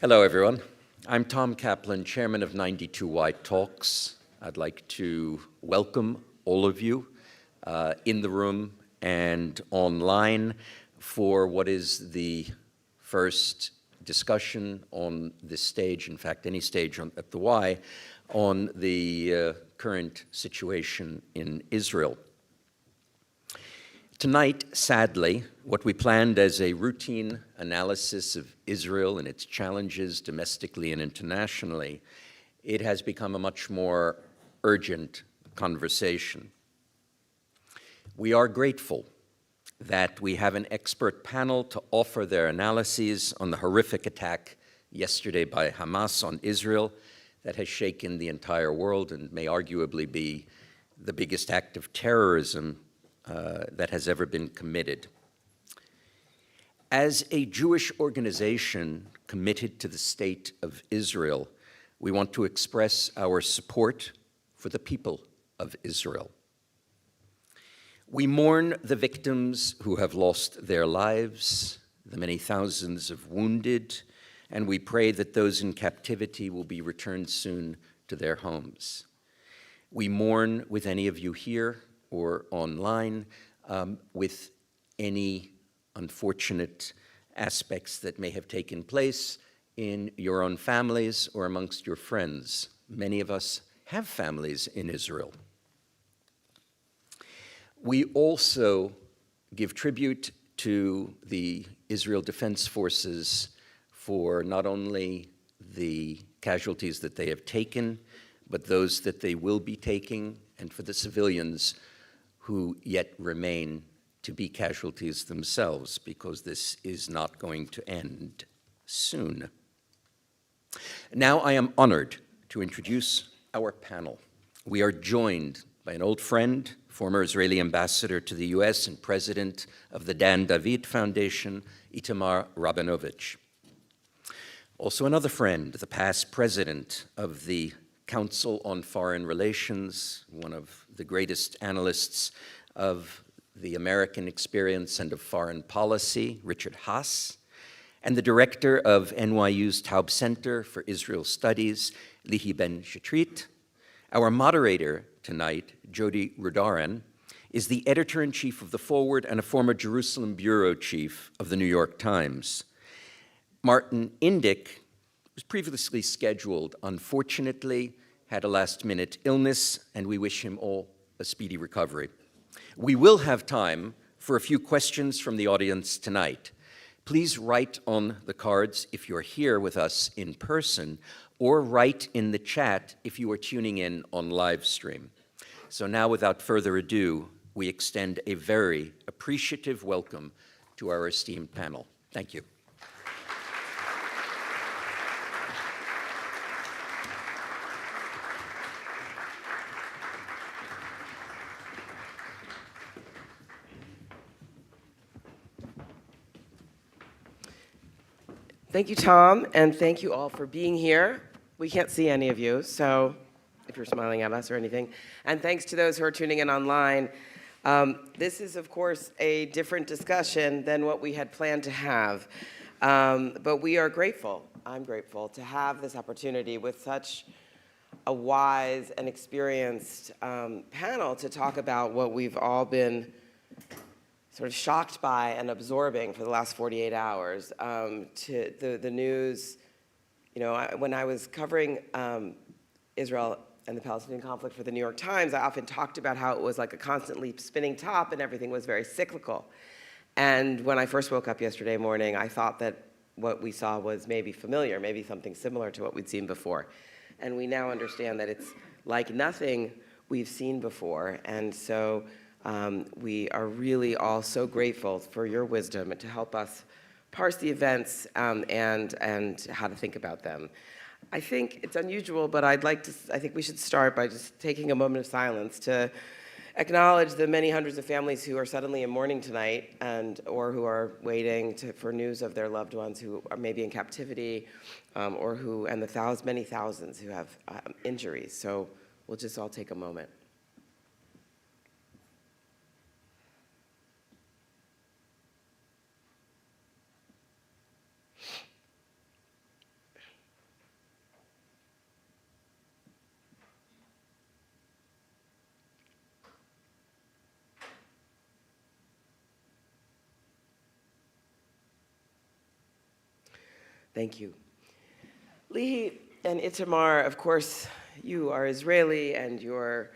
Hello, everyone. I'm Tom Kaplan, chairman of 92Y Talks. I'd like to welcome all of you in the room and online for what is the first discussion on this stage, in fact, any stage at the Y, on the current situation in Israel. Tonight, sadly, what we planned as a routine analysis of Israel and its challenges domestically and internationally, it has become a much more urgent conversation. We are grateful that we have an expert panel to offer their analyses on the horrific attack yesterday by Hamas on Israel that has shaken the entire world and may arguably be the biggest act of terrorism that has ever been committed. As a Jewish organization committed to the state of Israel, we want to express our support for the people of Israel. We mourn the victims who have lost their lives, the many thousands of wounded, and we pray that those in captivity will be returned soon to their homes. We mourn with any of you here or online with any unfortunate aspects that may have taken place in your own families or amongst your friends. Many of us have families in Israel. We also give tribute to the Israel Defense Forces for not only the casualties that they have taken, but those that they will be taking, and for the civilians who yet remain to be casualties themselves, because this is not going to end soon. Now I am honored to introduce our panel. We are joined by an old friend, former Israeli ambassador to the US and president of the Dan David Foundation, Itamar Rabinovich. Also another friend, the past president of the Council on Foreign Relations, one of the greatest analysts of the American experience and of foreign policy, Richard Haass, and the director of NYU's Taub Center for Israel Studies, Lihi Ben Shitrit. Our moderator tonight, Jodi Rudoren, is the editor-in-chief of The Forward and a former Jerusalem bureau chief of the New York Times. Martin Indyk was previously scheduled, unfortunately, had a last-minute illness, and we wish him all a speedy recovery. We will have time for a few questions from the audience tonight. Please write on the cards if you're here with us in person, or write in the chat if you are tuning in on live stream. So now, without further ado, we extend a very appreciative welcome to our esteemed panel. Thank you. Thank you, Tom, and thank you all for being here. We can't see any of you, so if you're smiling at us or anything. And thanks to those who are tuning in online. This is, of course, a different discussion than what we had planned to have. But we are grateful, I'm grateful, to have this opportunity with such a wise and experienced panel to talk about what we've all been sort of shocked by and absorbing for the last 48 hours. To the news, when I was covering Israel and the Palestinian conflict for the New York Times, I often talked about how it was like a constantly spinning top and everything was very cyclical. And when I first woke up yesterday morning, I thought that what we saw was maybe familiar, maybe something similar to what we'd seen before. And we now understand that it's like nothing we've seen before. And so we are really all so grateful for your wisdom to help us parse the events and how to think about them. I think it's unusual, but I think we should start by just taking a moment of silence to acknowledge the many hundreds of families who are suddenly in mourning tonight or who are waiting for news of their loved ones who are maybe in captivity and the many thousands who have injuries. So we'll just all take a moment. Thank you. Lihi and Itamar, of course, you are Israeli, and your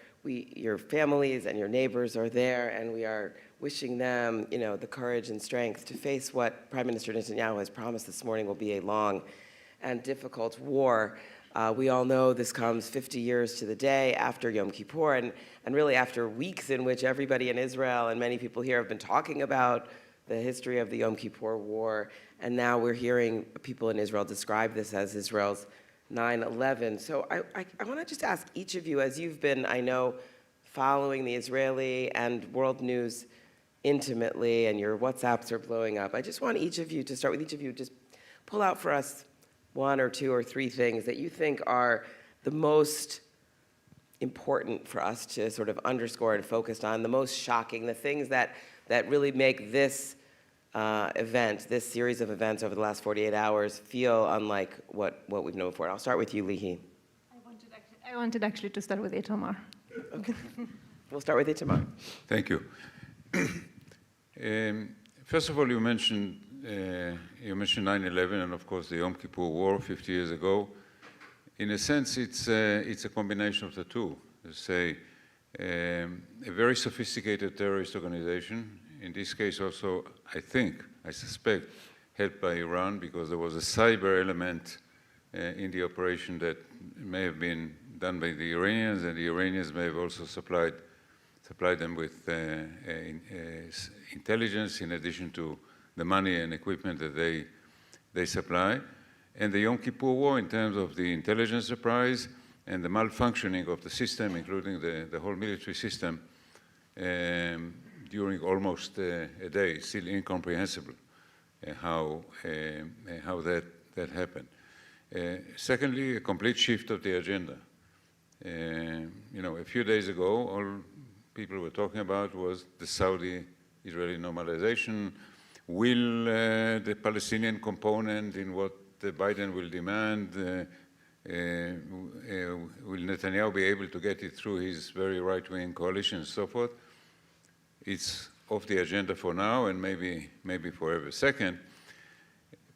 families and your neighbors are there, and we are wishing them, the courage and strength to face what Prime Minister Netanyahu has promised this morning will be a long and difficult war. We all know this comes 50 years to the day after Yom Kippur, and really after weeks in which everybody in Israel and many people here have been talking about the history of the Yom Kippur War, and now we're hearing people in Israel describe this as Israel's 9/11. So I want to just ask each of you, as you've been, I know, following the Israeli and world news intimately, and your WhatsApps are blowing up, I just want each of you to start with each of you, just pull out for us one or two or three things that you think are the most important for us to sort of underscore and focus on, the most shocking, the things that really make this event, this series of events over the last 48 hours feel unlike what we've known before. I'll start with you, Lihi. I wanted actually to start with Itamar. Okay. We'll start with Itamar. Thank you. First of all, you mentioned 9/11 and, of course, the Yom Kippur War 50 years ago. In a sense, it's a combination of the two. Say, a very sophisticated terrorist organization. In this case, also, I suspect, helped by Iran, because there was a cyber element in the operation that may have been done by the Iranians, and the Iranians may have also supplied them with intelligence in addition to the money and equipment that they supply. And the Yom Kippur War, in terms of the intelligence surprise and the malfunctioning of the system, including the whole military system, during almost a day, it's still incomprehensible how that happened. Secondly, a complete shift of the agenda. A few days ago, all people were talking about was the Saudi-Israeli normalization. Will the Palestinian component in what Biden will demand, will Netanyahu be able to get it through his very right-wing coalition and so forth? It's off the agenda for now and maybe forever. Second,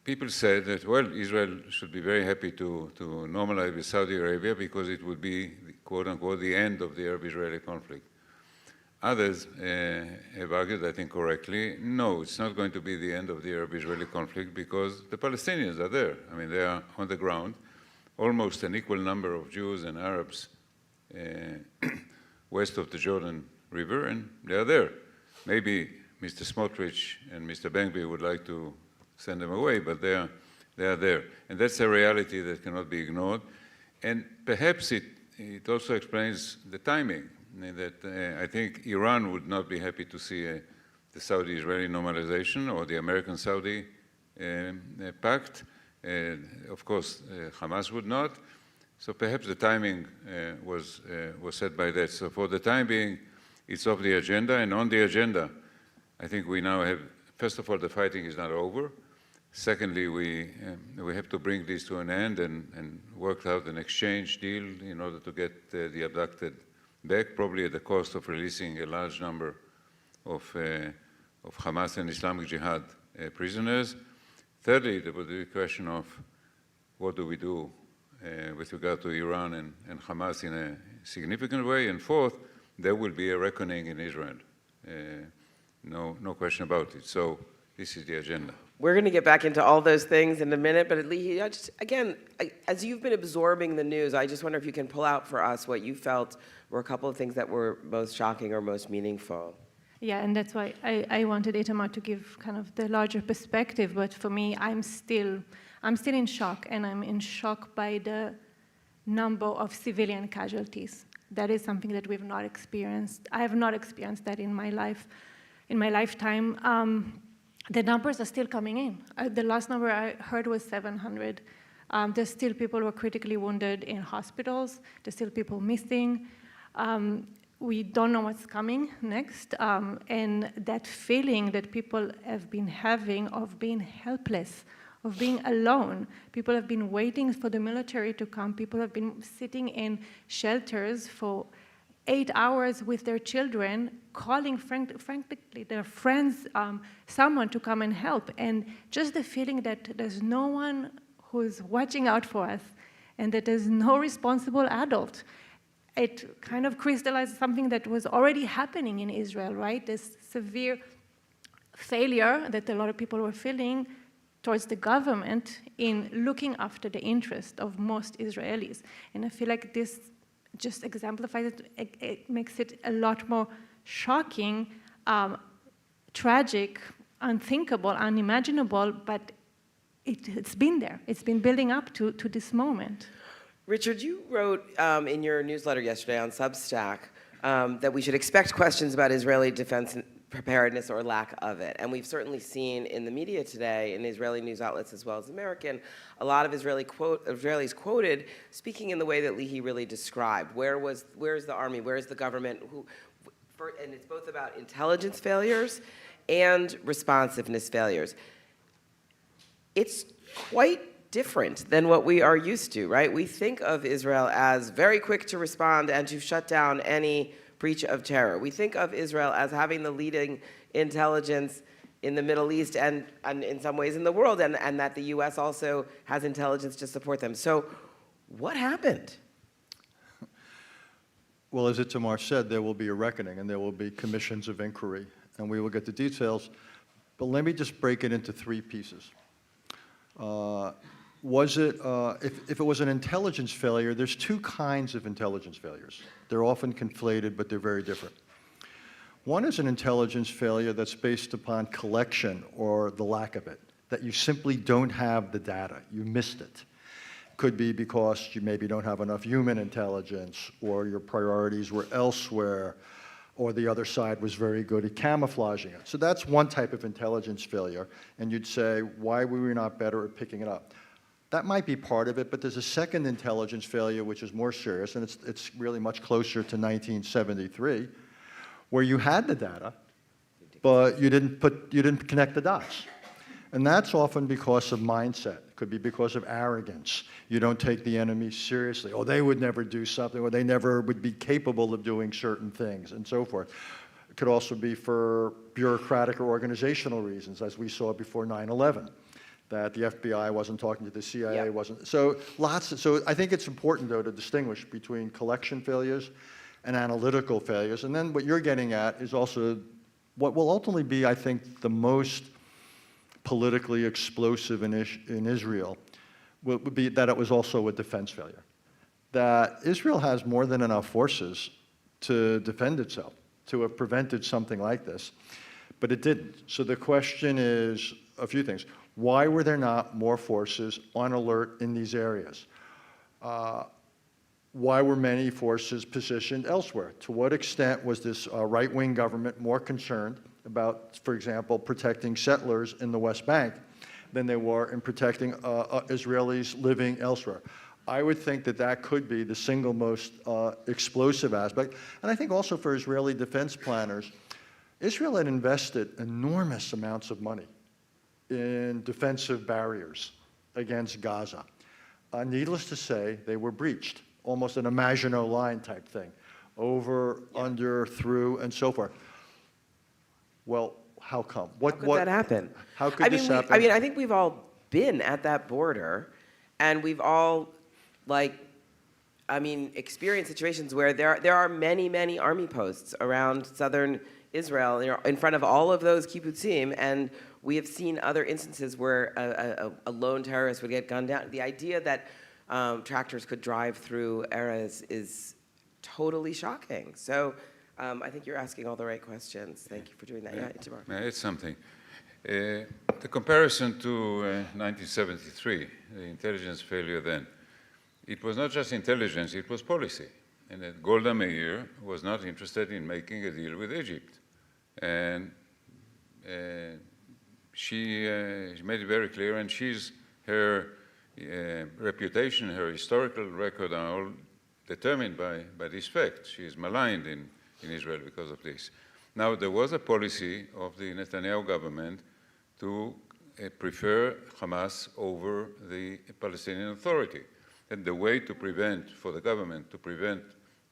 people said that, well, Israel should be very happy to normalize with Saudi Arabia because it would be, quote-unquote, the end of the Arab-Israeli conflict. Others have argued, I think correctly, no, it's not going to be the end of the Arab-Israeli conflict because the Palestinians are there. I mean, they are on the ground, almost an equal number of Jews and Arabs west of the Jordan River, and they are there. Maybe Mr. Smotrich and Mr. Ben-Gvir would like to send them away, but they are there. And that's a reality that cannot be ignored. And perhaps it also explains the timing, that I think Iran would not be happy to see the Saudi-Israeli normalization or the American-Saudi pact. Of course, Hamas would not. So perhaps the timing was set by that. So for the time being, it's off the agenda. And on the agenda, I think we now have, first of all, the fighting is not over. Secondly, we have to bring this to an end and work out an exchange deal in order to get the abducted back, probably at the cost of releasing a large number of Hamas and Islamic Jihad prisoners. Thirdly, there was the question of what do we do with regard to Iran and Hamas in a significant way. And fourth, there will be a reckoning in Israel. No question about it. So this is the agenda. We're going to get back into all those things in a minute, but Lihi, as you've been absorbing the news, I just wonder if you can pull out for us what you felt were a couple of things that were most shocking or most meaningful. Yeah, and that's why I wanted Itamar to give kind of the larger perspective, but for me, I'm still in shock, and I'm in shock by the number of civilian casualties. That is something that we've not experienced. I have not experienced that in my lifetime. The numbers are still coming in. The last number I heard was 700. There's still people who are critically wounded in hospitals. There's still people missing. We don't know what's coming next. And that feeling that people have been having of being helpless, of being alone. People have been waiting for the military to come. People have been sitting in shelters for 8 hours with their children, calling frankly their friends, someone to come and help. And just the feeling that there's no one who's watching out for us, and that there's no responsible adult. It kind of crystallizes something that was already happening in Israel, right? This severe failure that a lot of people were feeling towards the government in looking after the interest of most Israelis. And I feel like this just exemplifies it. It makes it a lot more shocking, tragic, unthinkable, unimaginable, but it's been there. It's been building up to this moment. Richard, you wrote in your newsletter yesterday on Substack that we should expect questions about Israeli defense preparedness or lack of it. And we've certainly seen in the media today, in Israeli news outlets as well as American, a lot of Israelis quoted speaking in the way that Lihi really described. Where's the army? Where's the government? And it's both about intelligence failures and responsiveness failures. It's quite different than what we are used to, right? We think of Israel as very quick to respond and to shut down any breach of terror. We think of Israel as having the leading intelligence in the Middle East and in some ways in the world, and that the US also has intelligence to support them. So what happened? Well, as Itamar said, there will be a reckoning and there will be commissions of inquiry, and we will get the details. But let me just break it into three pieces. If it was an intelligence failure, there's two kinds of intelligence failures. They're often conflated, but they're very different. One is an intelligence failure that's based upon collection or the lack of it, that you simply don't have the data, you missed it. Could be because you maybe don't have enough human intelligence, or your priorities were elsewhere, or the other side was very good at camouflaging it. So that's one type of intelligence failure, and you'd say, why were we not better at picking it up? That might be part of it, but there's a second intelligence failure which is more serious, and it's really much closer to 1973, where you had the data, but you didn't connect the dots. And that's often because of mindset. It could be because of arrogance. You don't take the enemy seriously, or they would never do something, or they never would be capable of doing certain things, and so forth. It could also be for bureaucratic or organizational reasons, as we saw before 9/11. That the FBI wasn't talking to the CIA, wasn't. So I think it's important, though, to distinguish between collection failures and analytical failures. And then what you're getting at is also what will ultimately be, I think, the most politically explosive in Israel would be that it was also a defense failure. That Israel has more than enough forces to defend itself, to have prevented something like this, but it didn't. So the question is a few things. Why were there not more forces on alert in these areas? Why were many forces positioned elsewhere? To what extent was this right-wing government more concerned about, for example, protecting settlers in the West Bank than they were in protecting Israelis living elsewhere? I would think that that could be the single most explosive aspect. And I think also for Israeli defense planners, Israel had invested enormous amounts of money in defensive barriers against Gaza. Needless to say, they were breached, almost an Maginot Line type thing, over, under, through, and so forth. Well, how come? How could that happen? How could this happen? I think we've all been at that border, and we've all, experienced situations where there are many, many army posts around southern Israel in front of all of those kibbutzim, and we have seen other instances where a lone terrorist would get gunned down. The idea that tractors could drive through areas is totally shocking. So I think you're asking all the right questions. Thank you for doing that. Yeah, Itamar. May I add something? The comparison to 1973, the intelligence failure then, it was not just intelligence, it was policy. And that Golda Meir was not interested in making a deal with Egypt. And she made it very clear, and her reputation, her historical record are all determined by this fact. She is maligned in Israel because of this. Now, there was a policy of the Netanyahu government to prefer Hamas over the Palestinian Authority. And the way to prevent, for the government, to prevent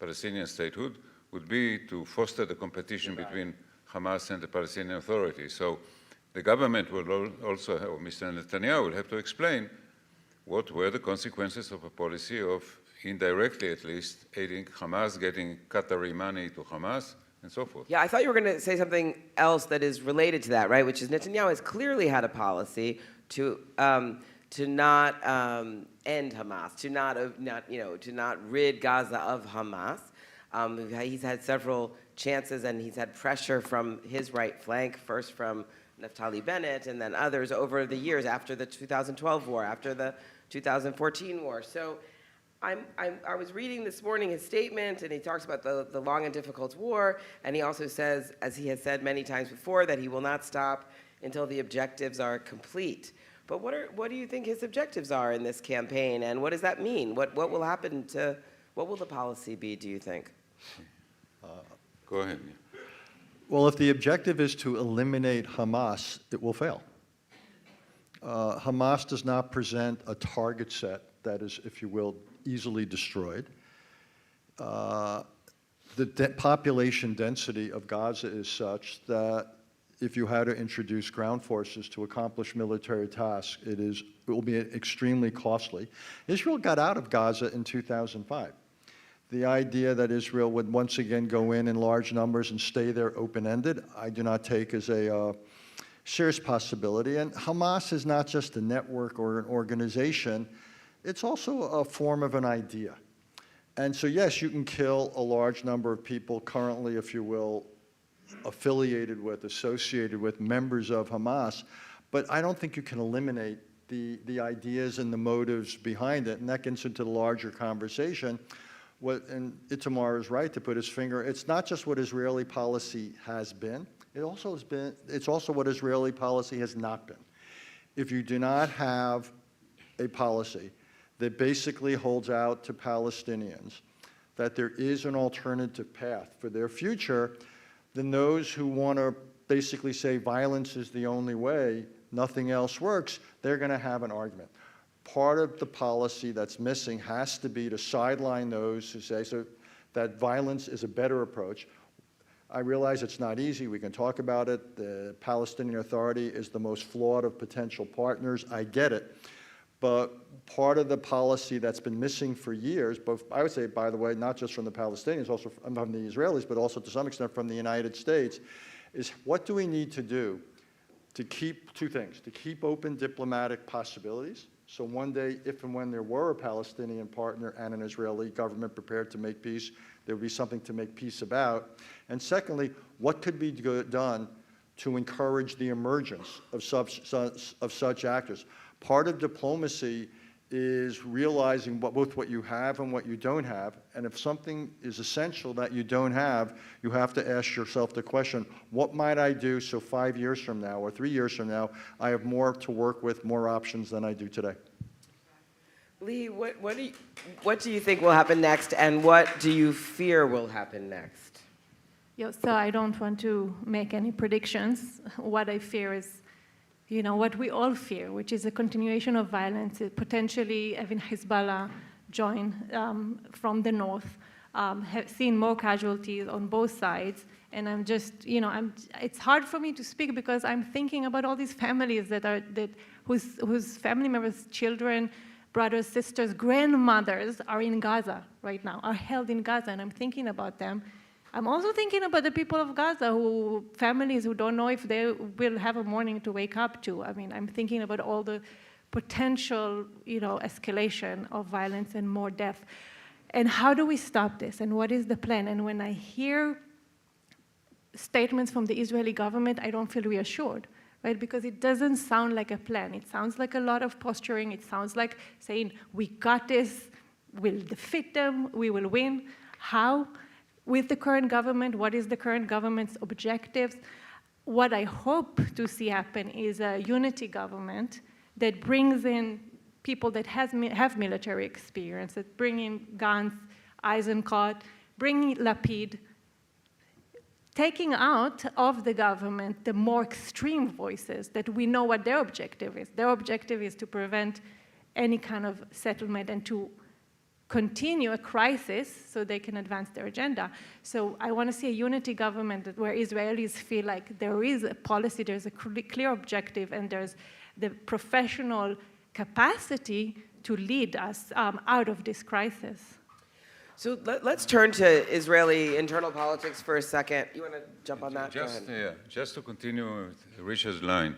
Palestinian statehood would be to foster the competition between Hamas and the Palestinian Authority. So the government will also, or Mr. Netanyahu will have to explain what were the consequences of a policy of, indirectly at least, aiding Hamas, getting Qatari money to Hamas, and so forth. Yeah, I thought you were going to say something else that is related to that, right? Which is Netanyahu has clearly had a policy to not end Hamas, to not rid Gaza of Hamas. He's had several chances, and he's had pressure from his right flank, first from Naftali Bennett, and then others over the years after the 2012 war, after the 2014 war. So I was reading this morning his statement, and he talks about the long and difficult war, and he also says, as he has said many times before, that he will not stop until the objectives are complete. But what do you think his objectives are in this campaign, and what does that mean? What will happen to, what will the policy be, do you think? Go ahead. Well, if the objective is to eliminate Hamas, it will fail. Hamas does not present a target set that is, if you will, easily destroyed. The population density of Gaza is such that if you had to introduce ground forces to accomplish military tasks, it will be extremely costly. Israel got out of Gaza in 2005. The idea that Israel would once again go in large numbers and stay there open-ended, I do not take as a serious possibility. And Hamas is not just a network or an organization, it's also a form of an idea. And so yes, you can kill a large number of people currently, if you will, affiliated with, associated with members of Hamas, but I don't think you can eliminate the ideas and the motives behind it, and that gets into the larger conversation. And Itamar is right to put his finger, it's not just what Israeli policy has been, it's also what Israeli policy has not been. If you do not have a policy that basically holds out to Palestinians that there is an alternative path for their future, then those who want to basically say violence is the only way, nothing else works, they're going to have an argument. Part of the policy that's missing has to be to sideline those who say that violence is a better approach. I realize it's not easy. We can talk about it. The Palestinian Authority is the most flawed of potential partners. I get it. But part of the policy that's been missing for years, both, I would say, by the way, not just from the Palestinians, also from the Israelis, but also to some extent from the United States, is what do we need to do to keep two things, to keep open diplomatic possibilities. So one day, if and when there were a Palestinian partner and an Israeli government prepared to make peace, there would be something to make peace about. And secondly, what could be done to encourage the emergence of such actors? Part of diplomacy is realizing both what you have and what you don't have. And if something is essential that you don't have, you have to ask yourself the question, what might I do so 5 years from now or 3 years from now, I have more to work with, more options than I do today. Lihi, what do you think will happen next, and what do you fear will happen next? Yeah, so I don't want to make any predictions. What I fear is, what we all fear, which is a continuation of violence, potentially having Hezbollah join from the north, seeing more casualties on both sides. And I'm just, it's hard for me to speak because I'm thinking about all these families whose family members, children, brothers, sisters, grandmothers are in Gaza right now, are held in Gaza, and I'm thinking about them. I'm also thinking about the people of Gaza, families who don't know if they will have a morning to wake up to. I mean, I'm thinking about all the potential, escalation of violence and more death. And how do we stop this? And what is the plan? And when I hear statements from the Israeli government, I don't feel reassured, right? Because it doesn't sound like a plan. It sounds like a lot of posturing. It sounds like saying, we got this, we'll defeat them, we will win. How? With the current government, what is the current government's objectives? What I hope to see happen is a unity government that brings in people that have military experience, that bring in Gantz, Eisenkot, bring Lapid, taking out of the government the more extreme voices that we know what their objective is. Their objective is to prevent any kind of settlement and to continue a crisis so they can advance their agenda. So I want to see a unity government where Israelis feel like there is a policy, there's a clear objective, and there's the professional capacity to lead us out of this crisis. So let's turn to Israeli internal politics for a second. You want to jump on that? Go ahead. Just to continue with Richard's line,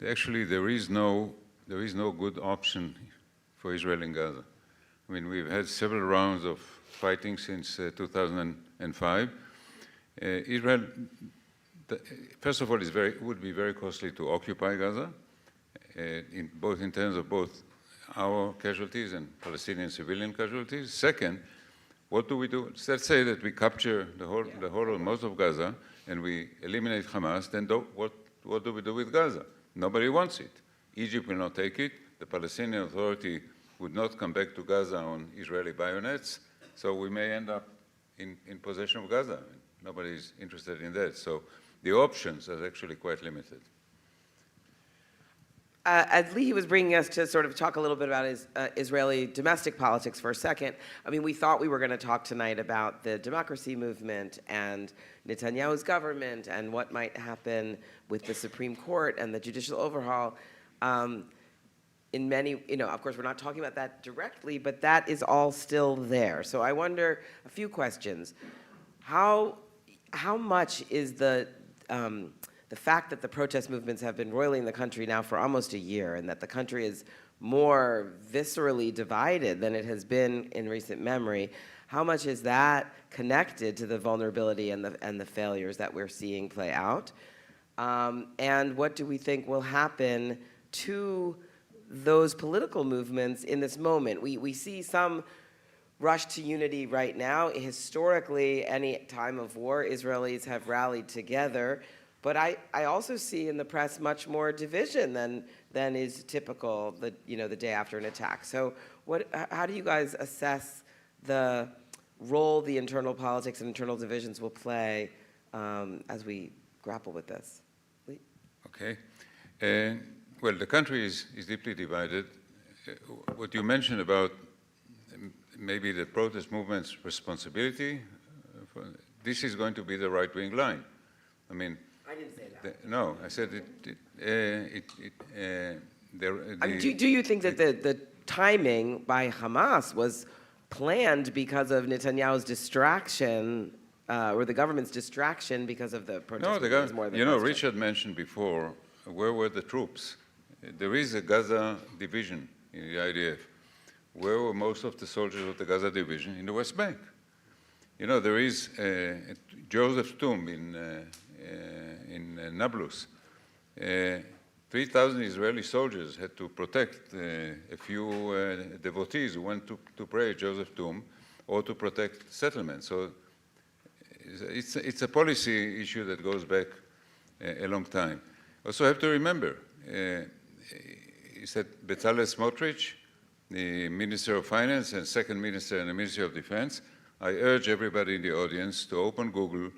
actually there is no good option for Israel in Gaza. I mean, we've had several rounds of fighting since 2005. Israel, first of all, would be very costly to occupy Gaza, in terms of both our casualties and Palestinian civilian casualties. Second, what do we do? Let's say that we capture the whole or most of Gaza and we eliminate Hamas, then what do we do with Gaza? Nobody wants it. Egypt will not take it. The Palestinian Authority would not come back to Gaza on Israeli bayonets, so we may end up in possession of Gaza. Nobody is interested in that. So the options are actually quite limited. As Lihi was bringing us to sort of talk a little bit about Israeli domestic politics for a second, I mean, we thought we were going to talk tonight about the democracy movement and Netanyahu's government and what might happen with the Supreme Court and the judicial overhaul. In many, of course, we're not talking about that directly, but that is all still there. So I wonder a few questions. How much is the fact that the protest movements have been roiling the country now for almost a year and that the country is more viscerally divided than it has been in recent memory, how much is that connected to the vulnerability and the failures that we're seeing play out? And what do we think will happen to those political movements in this moment? We see some rush to unity right now. Historically, any time of war, Israelis have rallied together. But I also see in the press much more division than is typical the day after an attack. So how do you guys assess the role the internal politics and internal divisions will play as we grapple with this? Okay. Well, the country is deeply divided. What you mentioned about maybe the protest movement's responsibility, this is going to be the right-wing line. I mean, I didn't say that. No, I said do you think that the timing by Hamas was planned because of Netanyahu's distraction, or the government's distraction because of the protest? No, Richard mentioned before, where were the troops? There is a Gaza division in the IDF. Where were most of the soldiers of the Gaza division? In the West Bank. There is Joseph tomb in Nablus. 3,000 Israeli soldiers had to protect a few devotees who went to pray at Joseph tomb or to protect settlements. So it's a policy issue that goes back a long time. Also have to remember, he said Bezalel Smotrich, the Minister of Finance and second Minister in the Ministry of Defense. I urge everybody in the audience to open Google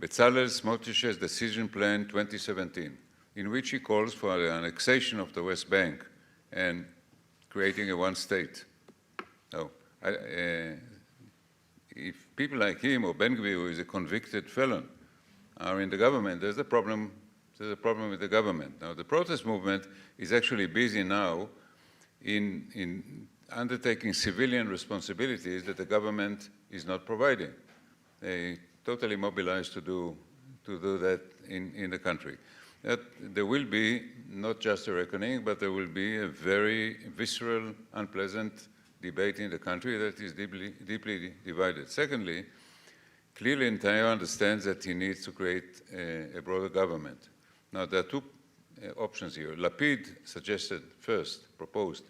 Bezalel Smotrich's Decision Plan 2017, in which he calls for the annexation of the West Bank and creating a one state. So, if people like him or Ben-Gvir, who is a convicted felon, are in the government, there's a problem with the government. Now, the protest movement is actually busy now in undertaking civilian responsibilities that the government is not providing. They totally mobilized to do that in the country. That there will be not just a reckoning, but there will be a very visceral, unpleasant debate in the country that is deeply divided. Secondly, clearly Netanyahu understands that he needs to create a broader government. Now, there are two options here. Lapid proposed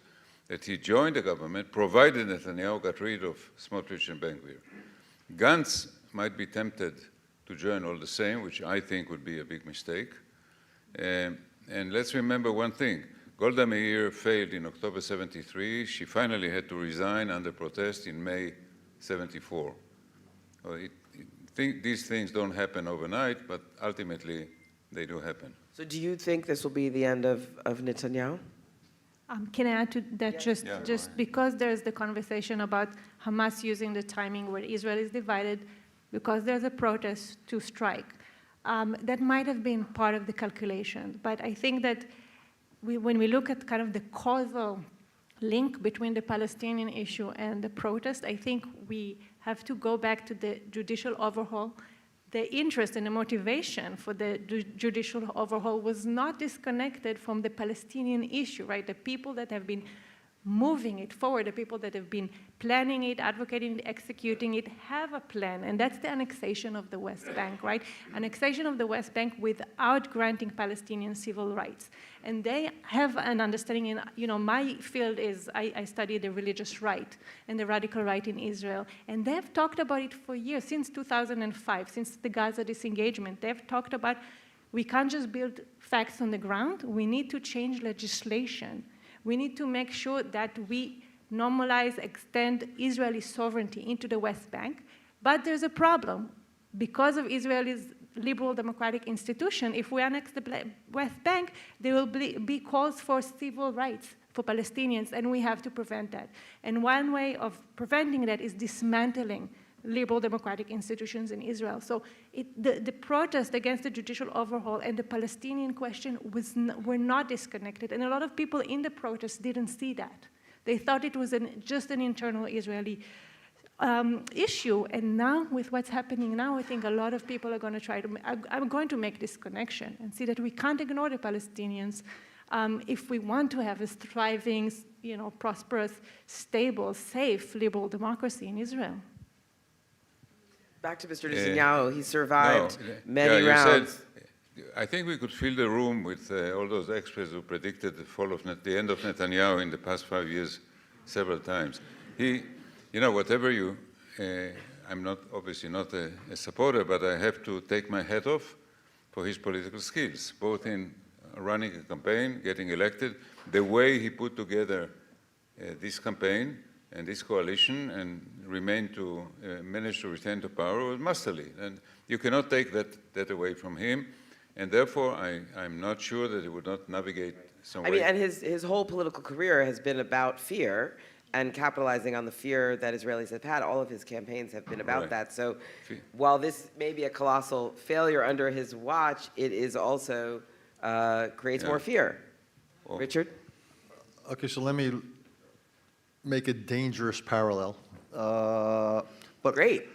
that he join the government, provided Netanyahu got rid of Smotrich and Ben-Gvir. Gantz might be tempted to join all the same, which I think would be a big mistake. And let's remember one thing. Golda Meir failed in October 73. She finally had to resign under protest in May 74. Well, these things don't happen overnight, but ultimately they do happen. So do you think this will be the end of Netanyahu? Can I add to that? Just because there's the conversation about Hamas using the timing where Israel is divided, because there's a protest to strike. That might have been part of the calculation. But I think that when we look at kind of the causal link between the Palestinian issue and the protest. I think we have to go back to the judicial overhaul. The interest and the motivation for the judicial overhaul was not disconnected from the Palestinian issue, right? The people that have been moving it forward, the people that have been planning it, advocating it, executing it, have a plan, and that's the annexation of the West Bank, right? Annexation of the West Bank without granting Palestinian civil rights. And they have an understanding, in, my field is, I study the religious right and the radical right in Israel, and they've talked about it for years, since 2005, since the Gaza disengagement. They've talked about, we can't just build facts on the ground, we need to change legislation. We need to make sure that we normalize, extend Israeli sovereignty into the West Bank. But there's a problem. Because of Israel's liberal democratic institution, if we annex the West Bank, there will be calls for civil rights for Palestinians, and we have to prevent that. And one way of preventing that is dismantling liberal democratic institutions in Israel. So the protest against the judicial overhaul and the Palestinian question were not disconnected. And a lot of people in the protest didn't see that. They thought it was just an internal Israeli issue. And now, with what's happening now, I think a lot of people are going to make this connection and see that we can't ignore the Palestinians if we want to have a thriving, prosperous, stable, safe, liberal democracy in Israel. Back to Mr. Netanyahu. He survived many you rounds. I think we could fill the room with all those experts who predicted the end of Netanyahu in the past 5 years several times. Whatever I'm obviously not a supporter, but I have to take my hat off for his political skills, both in running a campaign, getting elected, the way he put together this campaign and this coalition and managed to return to power was masterly. And you cannot take that away from him. And therefore, I'm not sure that he would not navigate some way. And his whole political career has been about fear and capitalizing on the fear that Israelis have had. All of his campaigns have been about that. So while this may be a colossal failure under his watch, it is also creates more fear. Well, Richard? Okay, so let me make a dangerous parallel. Great.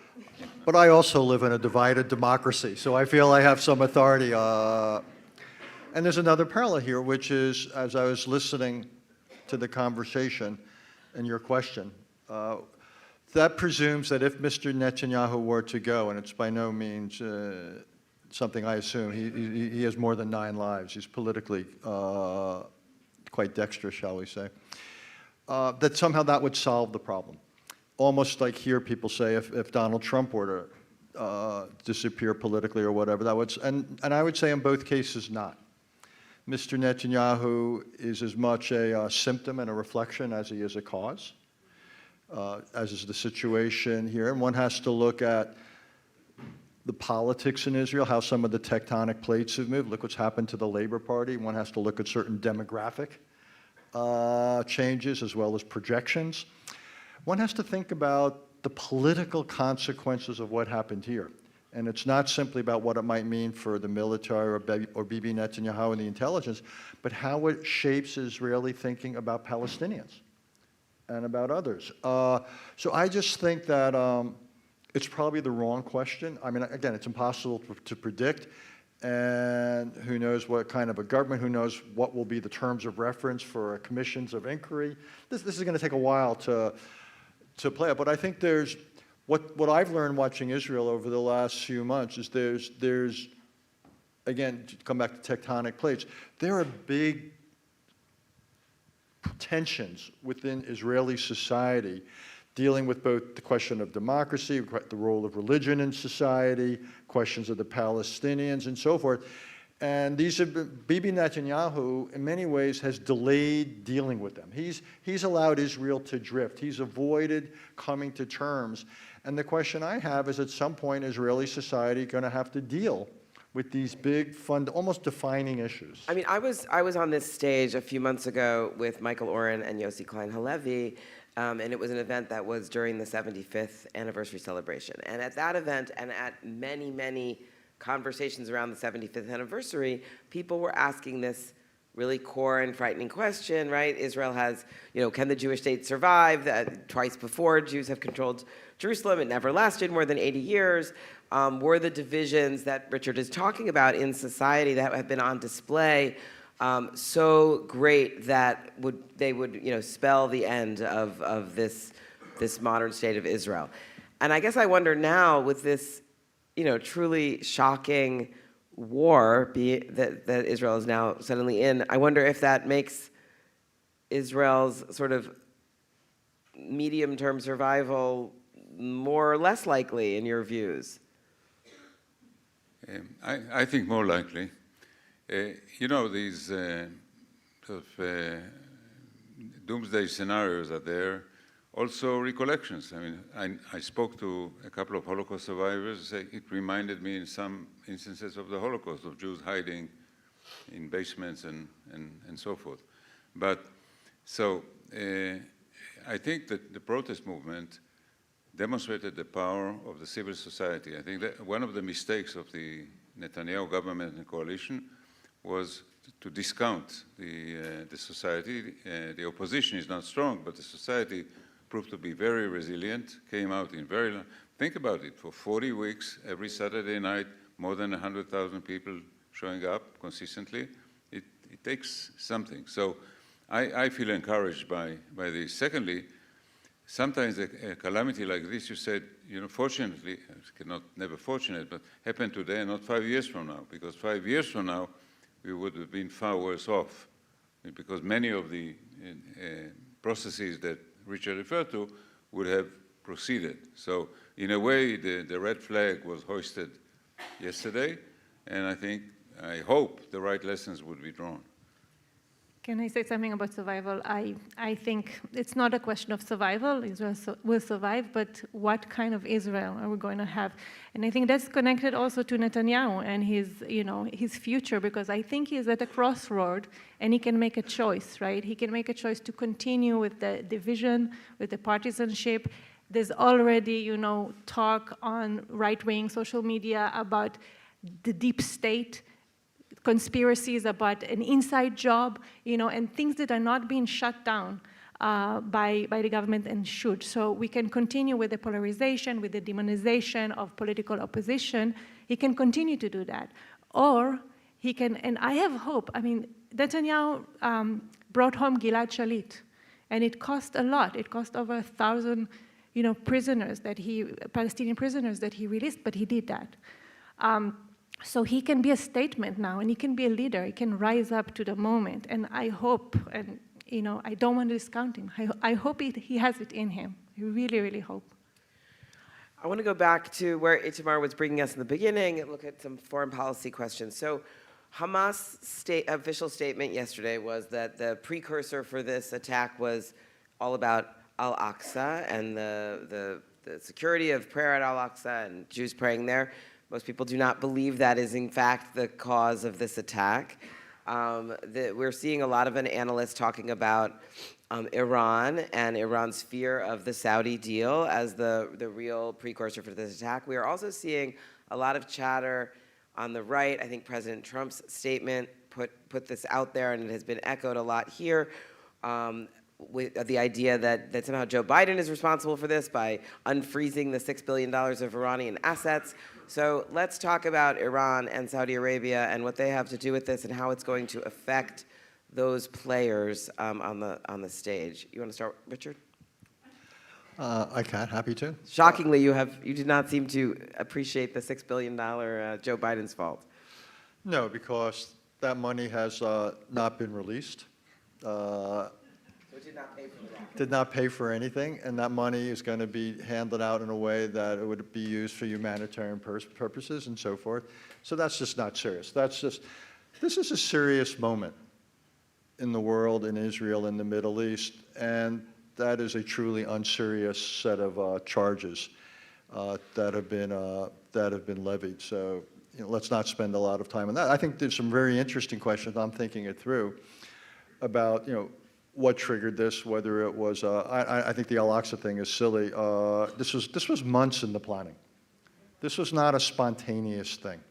But I also live in a divided democracy, so I feel I have some authority. And there's another parallel here, which is, as I was listening to the conversation and your question, that presumes that if Mr. Netanyahu were to go, and it's by no means something I assume, he has more than 9 lives. He's politically quite dexterous, shall we say. That somehow that would solve the problem. Almost like here people say if Donald Trump were to disappear politically or whatever, that would, and I would say in both cases not. Mr. Netanyahu is as much a symptom and a reflection as he is a cause, as is the situation here. And one has to look at the politics in Israel, how some of the tectonic plates have moved. Look what's happened to the Labor Party. One has to look at certain demographic changes as well as projections. One has to think about the political consequences of what happened here. And it's not simply about what it might mean for the military or Bibi Netanyahu and the intelligence, but how it shapes Israeli thinking about Palestinians and about others. So I just think that it's probably the wrong question. I mean, again, it's impossible to predict. And who knows what kind of a government, who knows what will be the terms of reference for commissions of inquiry. This is going to take a while to play out. But I think there's, what I've learned watching Israel over the last few months is there's again, to come back to tectonic plates, there are big tensions within Israeli society dealing with both the question of democracy, the role of religion in society, questions of the Palestinians, and so forth. And these have been, Bibi Netanyahu, in many ways, has delayed dealing with them. He's allowed Israel to drift. He's avoided coming to terms. And the question I have is, at some point, Israeli society going to have to deal with these big, almost defining issues? I mean, I was on this stage a few months ago with Michael Oren and Yossi Klein Halevi, and it was an event that was during the 75th anniversary celebration. And at that event, and at many, many conversations around the 75th anniversary, people were asking this really core and frightening question, right? Israel has, can the Jewish state survive? Twice before, Jews have controlled Jerusalem. It never lasted more than 80 years. Were the divisions that Richard is talking about in society that have been on display so great that they would spell the end of this modern state of Israel? And I guess I wonder now with this truly shocking war that Israel is now suddenly in, I wonder if that makes Israel's sort of medium-term survival more or less likely in your views? I think more likely. These sort of doomsday scenarios are there. Also recollections. I mean, I spoke to a couple of Holocaust survivors. It reminded me in some instances of the Holocaust, of Jews hiding in basements and so forth. But so I think that the protest movement demonstrated the power of the civil society. I think that one of the mistakes of the Netanyahu government and coalition was to discount the society. The opposition is not strong, but the society proved to be very resilient, came out in think about it, for 40 weeks, every Saturday night, more than 100,000 people showing up consistently. It takes something. So I feel encouraged by this. Secondly, sometimes a calamity like this, you said, fortunately, never fortunate, but happened today and not 5 years from now, because 5 years from now, we would have been far worse off, because many of the processes that Richard referred to would have proceeded. So in a way, the red flag was hoisted yesterday, and I hope the right lessons would be drawn. Can I say something about survival? I think it's not a question of survival. Israel will survive, but what kind of Israel are we going to have? And I think that's connected also to Netanyahu and his future, because I think he's at a crossroad and he can make a choice, right? He can make a choice to continue with the division, with the partisanship. There's already, talk on right-wing social media about the deep state, conspiracies about an inside job, and things that are not being shut down by the government and should. So we can continue with the polarization, with the demonization of political opposition. He can continue to do that. Or he can, and I have hope. I mean, Netanyahu brought home Gilad Shalit, and it cost a lot. It cost over 1,000, Palestinian prisoners that he released, but he did that. So he can be a statement now, and he can be a leader. He can rise up to the moment. And I hope, and I don't want to discount him. I hope he has it in him. I really, really hope. I want to go back to where Itamar was bringing us in the beginning and look at some foreign policy questions. So Hamas official statement yesterday was that the precursor for this attack was all about Al-Aqsa and the security of prayer at Al-Aqsa and Jews praying there. Most people do not believe that is, in fact, the cause of this attack. We're seeing a lot of analysts talking about Iran and Iran's fear of the Saudi deal as the real precursor for this attack. We are also seeing a lot of chatter on the right. I think President Trump's statement put this out there, and it has been echoed a lot here, with the idea that somehow Joe Biden is responsible for this by unfreezing the $6 billion of Iranian assets. So let's talk about Iran and Saudi Arabia and what they have to do with this and how it's going to affect those players on the stage. You want to start, Richard? I can, happy to. Shockingly, you did not seem to appreciate the $6 billion Joe Biden's fault. No, because that money has not been released. So it did not pay for that. Did not pay for anything, and that money is going to be handled out in a way that it would be used for humanitarian purposes and so forth. So that's just not serious. This is a serious moment in the world, in Israel, in the Middle East, and that is a truly unserious set of charges that have been levied. So let's not spend a lot of time on that. I think there's some very interesting questions. I'm thinking it through about what triggered this, whether it was, I think the Al-Aqsa thing is silly. This was months in the planning. This was not a spontaneous thing.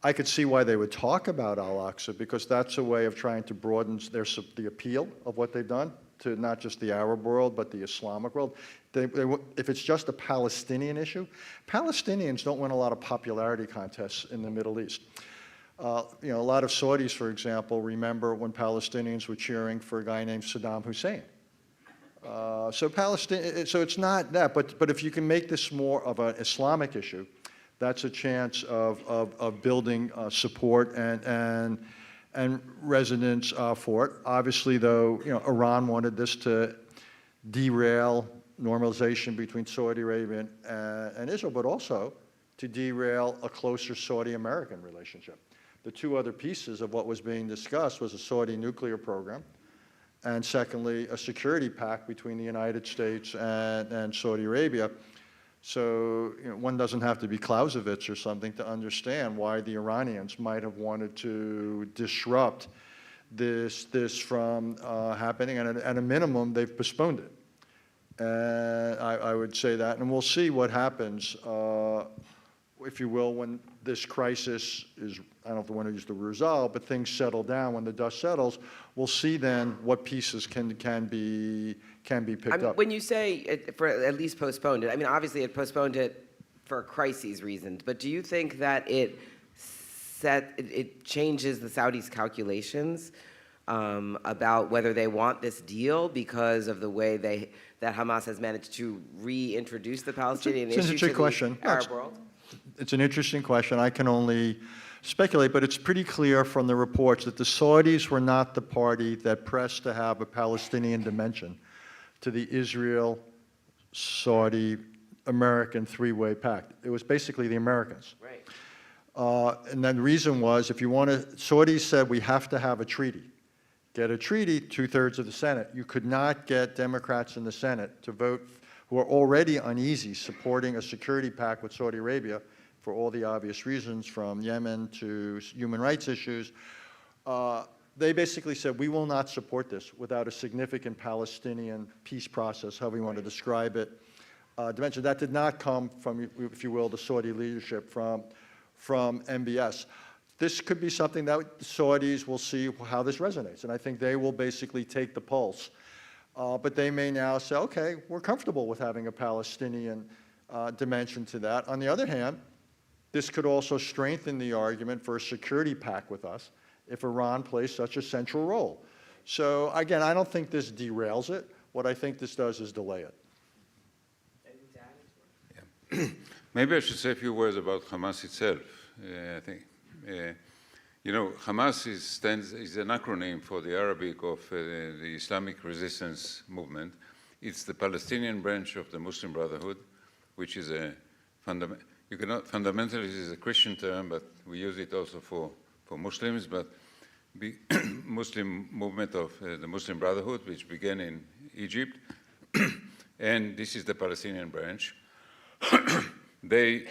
I could see why they would talk about Al-Aqsa, because that's a way of trying to broaden the appeal of what they've done to not just the Arab world, but the Islamic world. If it's just a Palestinian issue, Palestinians don't win a lot of popularity contests in the Middle East. A lot of Saudis, for example, remember when Palestinians were cheering for a guy named Saddam Hussein. So it's not that, but if you can make this more of an Islamic issue, that's a chance of building support and resonance for it. Obviously, though, Iran wanted this to derail normalization between Saudi Arabia and Israel, but also to derail a closer Saudi-American relationship. The two other pieces of what was being discussed was a Saudi nuclear program, and secondly, a security pact between the United States and Saudi Arabia. So one doesn't have to be Clausewitz or something to understand why the Iranians might have wanted to disrupt this from happening, and at a minimum, they've postponed it. And I would say that, and we'll see what happens, if you will, when this crisis is, I don't know if I want to use the word resolved, but things settle down, when the dust settles, we'll see then what pieces can be picked up. When you say for at least postponed it, I mean, obviously it postponed it for crises reasons, but do you think that it changes the Saudis' calculations about whether they want this deal because of the way that Hamas has managed to reintroduce the Palestinian issue to the Arab world? It's an interesting question. I can only speculate, but it's pretty clear from the reports that the Saudis were not the party that pressed to have a Palestinian dimension to the Israel-Saudi-American three-way pact. It was basically the Americans. Right. And then the reason was, if you want to, Saudis said we have to have a treaty. Get a treaty, 2/3 of the Senate. You could not get Democrats in the Senate to vote, who are already uneasy supporting a security pact with Saudi Arabia for all the obvious reasons, from Yemen to human rights issues. They basically said, we will not support this without a significant Palestinian peace process, however you want to describe it, dimension. That did not come from, if you will, the Saudi leadership, from MBS. This could be something that the Saudis will see how this resonates, and I think they will basically take the pulse. But they may now say, okay, we're comfortable with having a Palestinian dimension to that. On the other hand, this could also strengthen the argument for a security pact with us if Iran plays such a central role. So again, I don't think this derails it. What I think this does is delay it. Yeah. Maybe I should say a few words about Hamas itself. I think, Hamas is an acronym for the Arabic of the Islamic Resistance Movement. It's the Palestinian branch of the Muslim Brotherhood, which is fundamentally this is a Christian term, but we use it also for Muslims, but the Muslim movement of the Muslim Brotherhood, which began in Egypt, and this is the Palestinian branch. They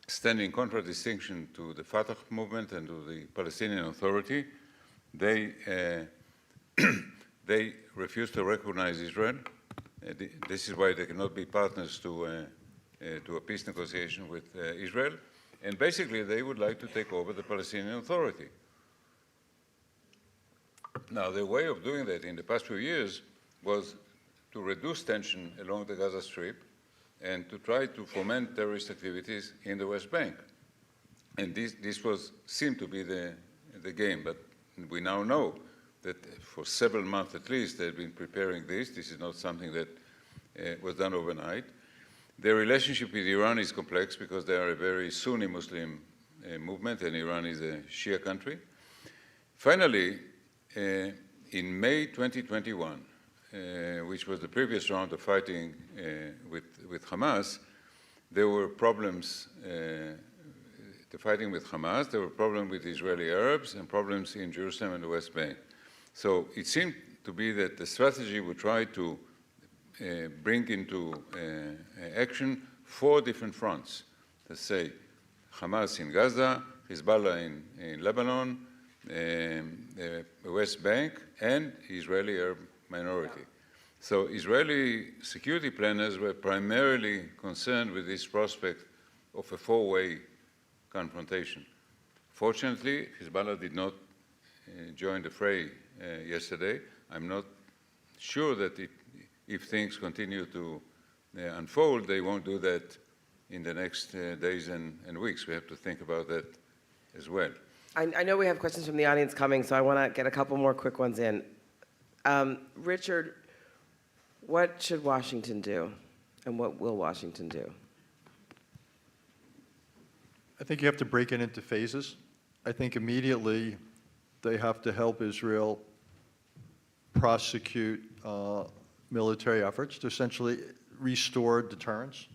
stand in contradistinction to the Fatah movement and to the Palestinian Authority. They refuse to recognize Israel. This is why they cannot be partners to a peace negotiation with Israel. And basically, they would like to take over the Palestinian Authority. Now, the way of doing that in the past few years was to reduce tension along the Gaza Strip and to try to foment terrorist activities in the West Bank. And this seemed to be the game, but we now know that for several months at least they've been preparing this. This is not something that was done overnight. Their relationship with Iran is complex because they are a very Sunni Muslim movement, and Iran is a Shia country. Finally, in May 2021, which was the previous round of fighting with Hamas, there were problems, the fighting with Hamas, there were problems with Israeli Arabs and problems in Jerusalem and the West Bank. So it seemed to be that the strategy would try to bring into action 4 different fronts. Let's say Hamas in Gaza, Hezbollah in Lebanon, the West Bank, and Israeli Arab minority. So Israeli security planners were primarily concerned with this prospect of a 4-way confrontation. Fortunately, Hezbollah did not join the fray yesterday. I'm not sure that if things continue to unfold, they won't do that in the next days and weeks. We have to think about that as well. I know we have questions from the audience coming, so I want to get a couple more quick ones in. Richard, what should Washington do, and what will Washington do? I think you have to break it into phases. I think immediately they have to help Israel prosecute military efforts to essentially restore deterrence,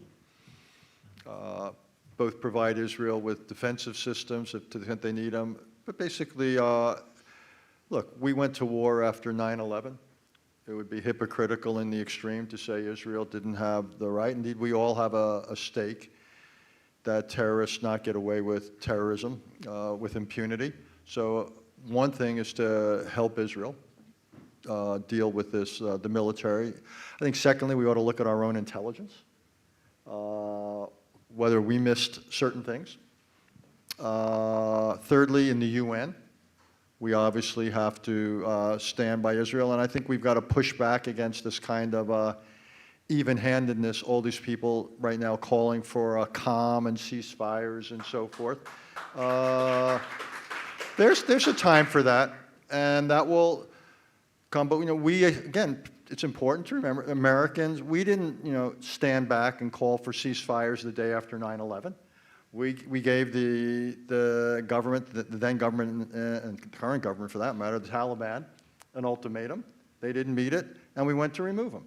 both provide Israel with defensive systems to the extent they need them, but basically, look, we went to war after 9/11. It would be hypocritical in the extreme to say Israel didn't have the right. Indeed, we all have a stake that terrorists not get away with terrorism with impunity. So one thing is to help Israel deal with this, the military. I think secondly, we ought to look at our own intelligence, whether we missed certain things. Thirdly, in the UN, we obviously have to stand by Israel, and I think we've got to push back against this kind of even-handedness, all these people right now calling for calm and ceasefires and so forth. There's a time for that, and that will come. But we again, it's important to remember, Americans, we didn't stand back and call for ceasefires the day after 9/11. We gave the government, the then government and current government for that matter, the Taliban, an ultimatum. They didn't meet it, and we went to remove them.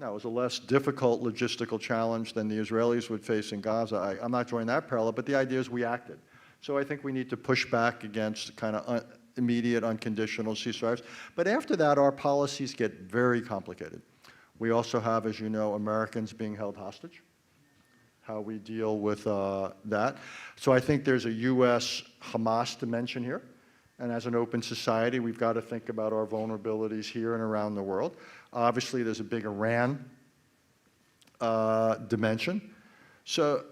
Now, it was a less difficult logistical challenge than the Israelis would face in Gaza. I'm not drawing that parallel, but the idea is we acted. So I think we need to push back against kind of immediate, unconditional ceasefires. But after that, our policies get very complicated. We also have, as you know, Americans being held hostage, how we deal with that. So I think there's a U.S.-Hamas dimension here. And as an open society, we've got to think about our vulnerabilities here and around the world. Obviously, there's a big Iran dimension. So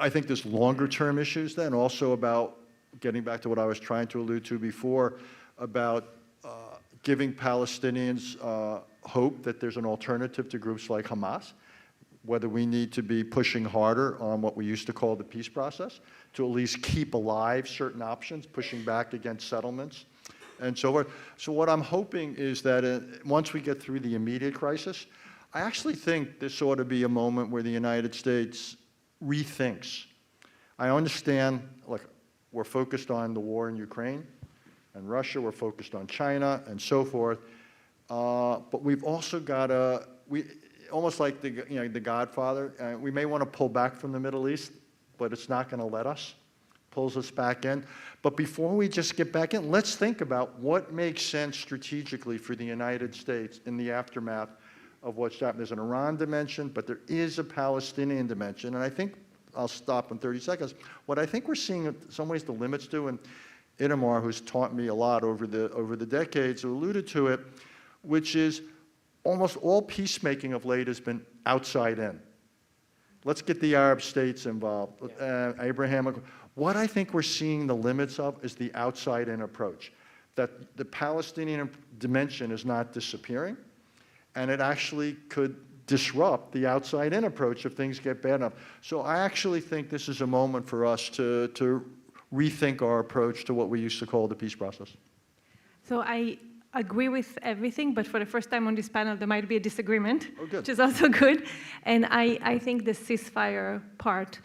I think there's longer-term issues then, also about getting back to what I was trying to allude to before, about giving Palestinians hope that there's an alternative to groups like Hamas, whether we need to be pushing harder on what we used to call the peace process, to at least keep alive certain options, pushing back against settlements, and so forth. So what I'm hoping is that once we get through the immediate crisis, I actually think this ought to be a moment where the United States rethinks. I understand, look, we're focused on the war in Ukraine and Russia, we're focused on China and so forth, but we've also got to, almost like the Godfather, we may want to pull back from the Middle East, but it's not going to let us, pulls us back in. But before we just get back in, let's think about what makes sense strategically for the United States in the aftermath of what's happened. There's an Iran dimension, but there is a Palestinian dimension, and I think, I'll stop in 30 seconds. What I think we're seeing in some ways the limits to, and Itamar, who's taught me a lot over the decades, alluded to it, which is almost all peacemaking of late has been outside in. Let's get the Arab states involved, Abraham. What I think we're seeing the limits of is the outside in approach, that the Palestinian dimension is not disappearing, and it actually could disrupt the outside in approach if things get bad enough. So I actually think this is a moment for us to rethink our approach to what we used to call the peace process. So I agree with everything, but for the first time on this panel, there might be a disagreement, which is also good. And I think the ceasefire part,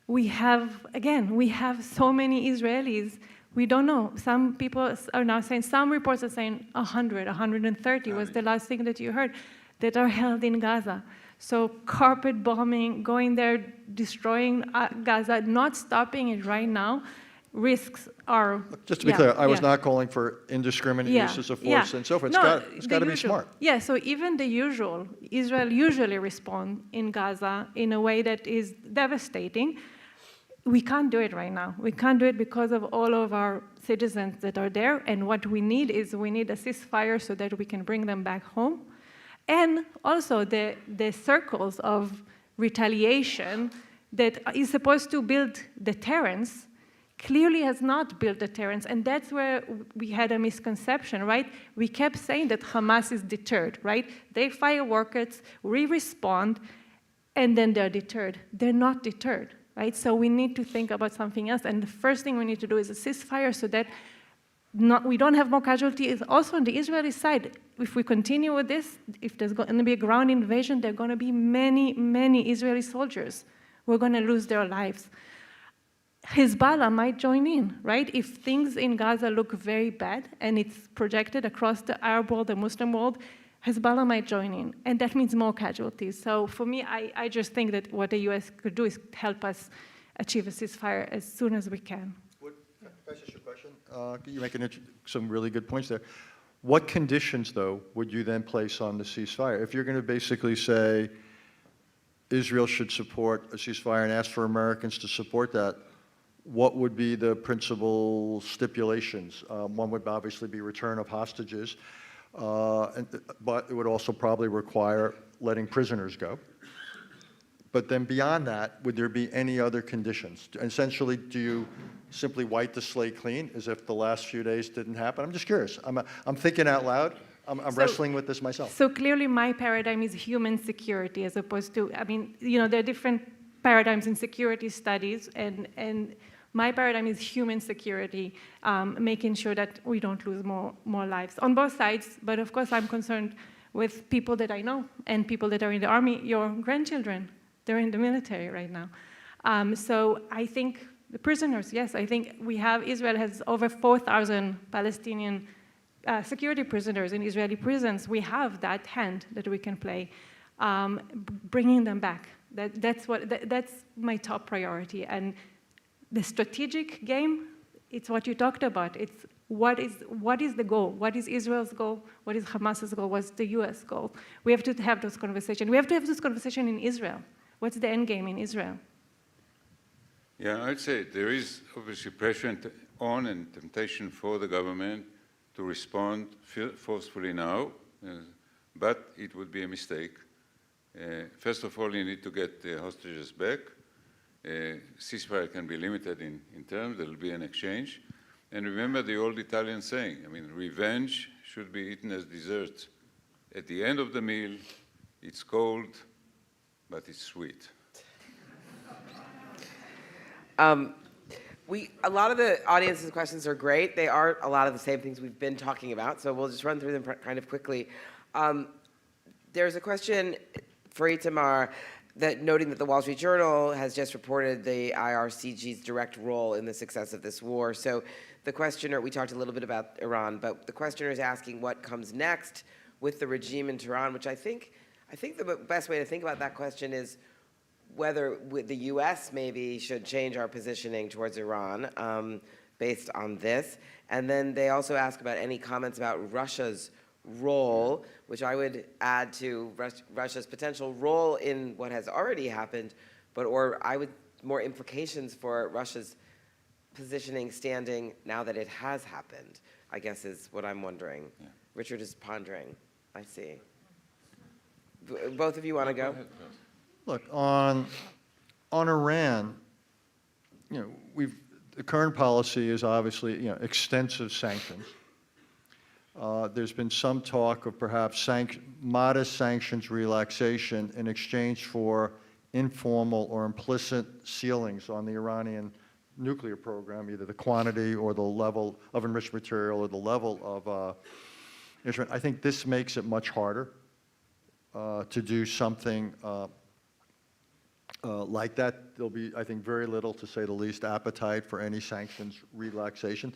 we have so many Israelis. We don't know. Some people are now saying, some reports are saying 100, 130 was the last thing that you heard, that are held in Gaza. So carpet bombing, going there, destroying Gaza, not stopping it right now, risks are... Just to be clear, I was not calling for indiscriminate uses of force and so forth. It's got to be smart. Yeah, so even the usual, Israel usually responds in Gaza in a way that is devastating. We can't do it right now. We can't do it because of all of our citizens that are there, and what we need a ceasefire so that we can bring them back home. And also the circles of retaliation that is supposed to build deterrence clearly has not built deterrence, and that's where we had a misconception, right? We kept saying that Hamas is deterred, right? They fire rockets, we respond, and then they're deterred. They're not deterred, right? So we need to think about something else, and the first thing we need to do is a ceasefire so that we don't have more casualties. Also on the Israeli side, if we continue with this, if there's going to be a ground invasion, there are going to be many, many Israeli soldiers who are going to lose their lives. Hezbollah might join in, right? If things in Gaza look very bad and it's projected across the Arab world, the Muslim world, Hezbollah might join in, and that means more casualties. So for me, I just think that what the US could do is help us achieve a ceasefire as soon as we can. Can I ask you a question? You're making some really good points there. What conditions, though, would you then place on the ceasefire? If you're going to basically say Israel should support a ceasefire and ask for Americans to support that, what would be the principal stipulations? One would obviously be return of hostages, but it would also probably require letting prisoners go. But then beyond that, would there be any other conditions? Essentially, do you simply wipe the slate clean as if the last few days didn't happen? I'm just curious. I'm thinking out loud. I'm wrestling with this myself. So clearly my paradigm is human security as opposed to, I mean, there are different paradigms in security studies, and my paradigm is human security, making sure that we don't lose more lives on both sides. But of course, I'm concerned with people that I know and people that are in the army, your grandchildren. They're in the military right now. So I think the prisoners, yes, I think Israel has over 4,000 Palestinian security prisoners in Israeli prisons. We have that hand that we can play, bringing them back. That's my top priority. And the strategic game, it's what you talked about. It's what is the goal? What is Israel's goal? What is Hamas's goal? What's the US goal? We have to have those conversations. We have to have this conversation in Israel. What's the end game in Israel? Yeah, I'd say there is obviously pressure on and temptation for the government to respond forcefully now, but it would be a mistake. First of all, you need to get the hostages back. Ceasefire can be limited in terms. There will be an exchange. And remember the old Italian saying, I mean, revenge should be eaten as dessert. At the end of the meal, it's cold, but it's sweet. A lot of the audience's questions are great. They are a lot of the same things we've been talking about, so we'll just run through them kind of quickly. There's a question for Itamar noting that the Wall Street Journal has just reported the IRCG's direct role in the success of this war. So the questioner, we talked a little bit about Iran, but the questioner is asking what comes next with the regime in Tehran, which I think the best way to think about that question is whether the U.S. maybe should change our positioning towards Iran based on this. And then they also ask about any comments about Russia's role, which I would add to Russia's potential role in what has already happened, more implications for Russia's positioning, standing now that it has happened, I guess is what I'm wondering. Yeah. Richard is pondering, I see. Both of you want to go? Look, on Iran, the current policy is obviously, extensive sanctions. There's been some talk of perhaps modest sanctions relaxation in exchange for informal or implicit ceilings on the Iranian nuclear program, either the quantity or the level of enriched material or the level of enrichment. I think this makes it much harder to do something like that. There'll be, I think, very little, to say the least, appetite for any sanctions relaxation.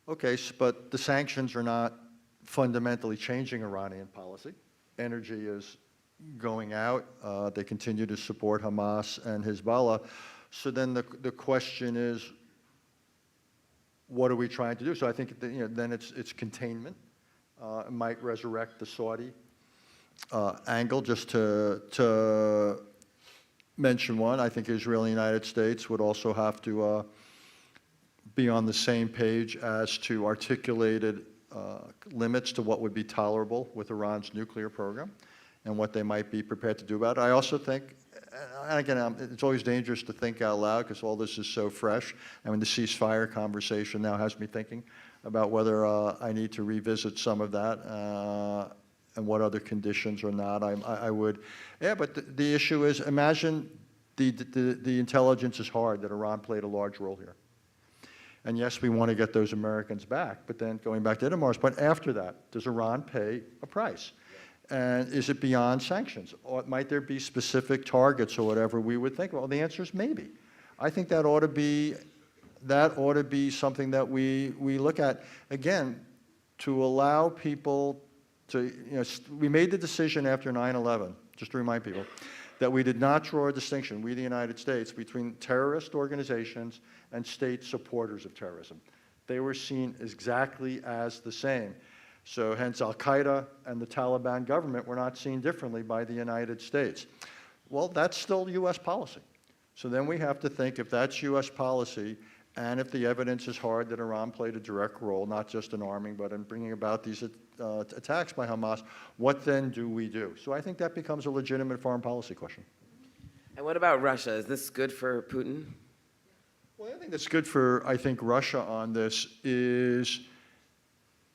Okay, but the sanctions are not fundamentally changing Iranian policy. Energy is going out. They continue to support Hamas and Hezbollah. So then the question is, what are we trying to do? So I think then it's containment. It might resurrect the Saudi angle. Just to mention one, I think Israel and the United States would also have to be on the same page as to articulated limits to what would be tolerable with Iran's nuclear program and what they might be prepared to do about it. I also think, and again, it's always dangerous to think out loud because all this is so fresh. I mean, the ceasefire conversation now has me thinking about whether I need to revisit some of that and what other conditions or not I would. Yeah, but the issue is, imagine the intelligence is hard that Iran played a large role here. And yes, we want to get those Americans back, but then going back to Itamar's point, after that, does Iran pay a price? And is it beyond sanctions? Or might there be specific targets or whatever we would think? Well, the answer is maybe. I think that ought to be something that we look at, again, to allow people to, we made the decision after 9/11, just to remind people, that we did not draw a distinction, we the United States, between terrorist organizations and state supporters of terrorism. They were seen exactly as the same. So hence Al-Qaeda and the Taliban government were not seen differently by the United States. Well, that's still U.S. policy. So then we have to think, if that's U.S. policy, and if the evidence is hard that Iran played a direct role, not just in arming, but in bringing about these attacks by Hamas, what then do we do? So I think that becomes a legitimate foreign policy question. And what about Russia? Is this good for Putin? Well, I think that's good for, Russia on this is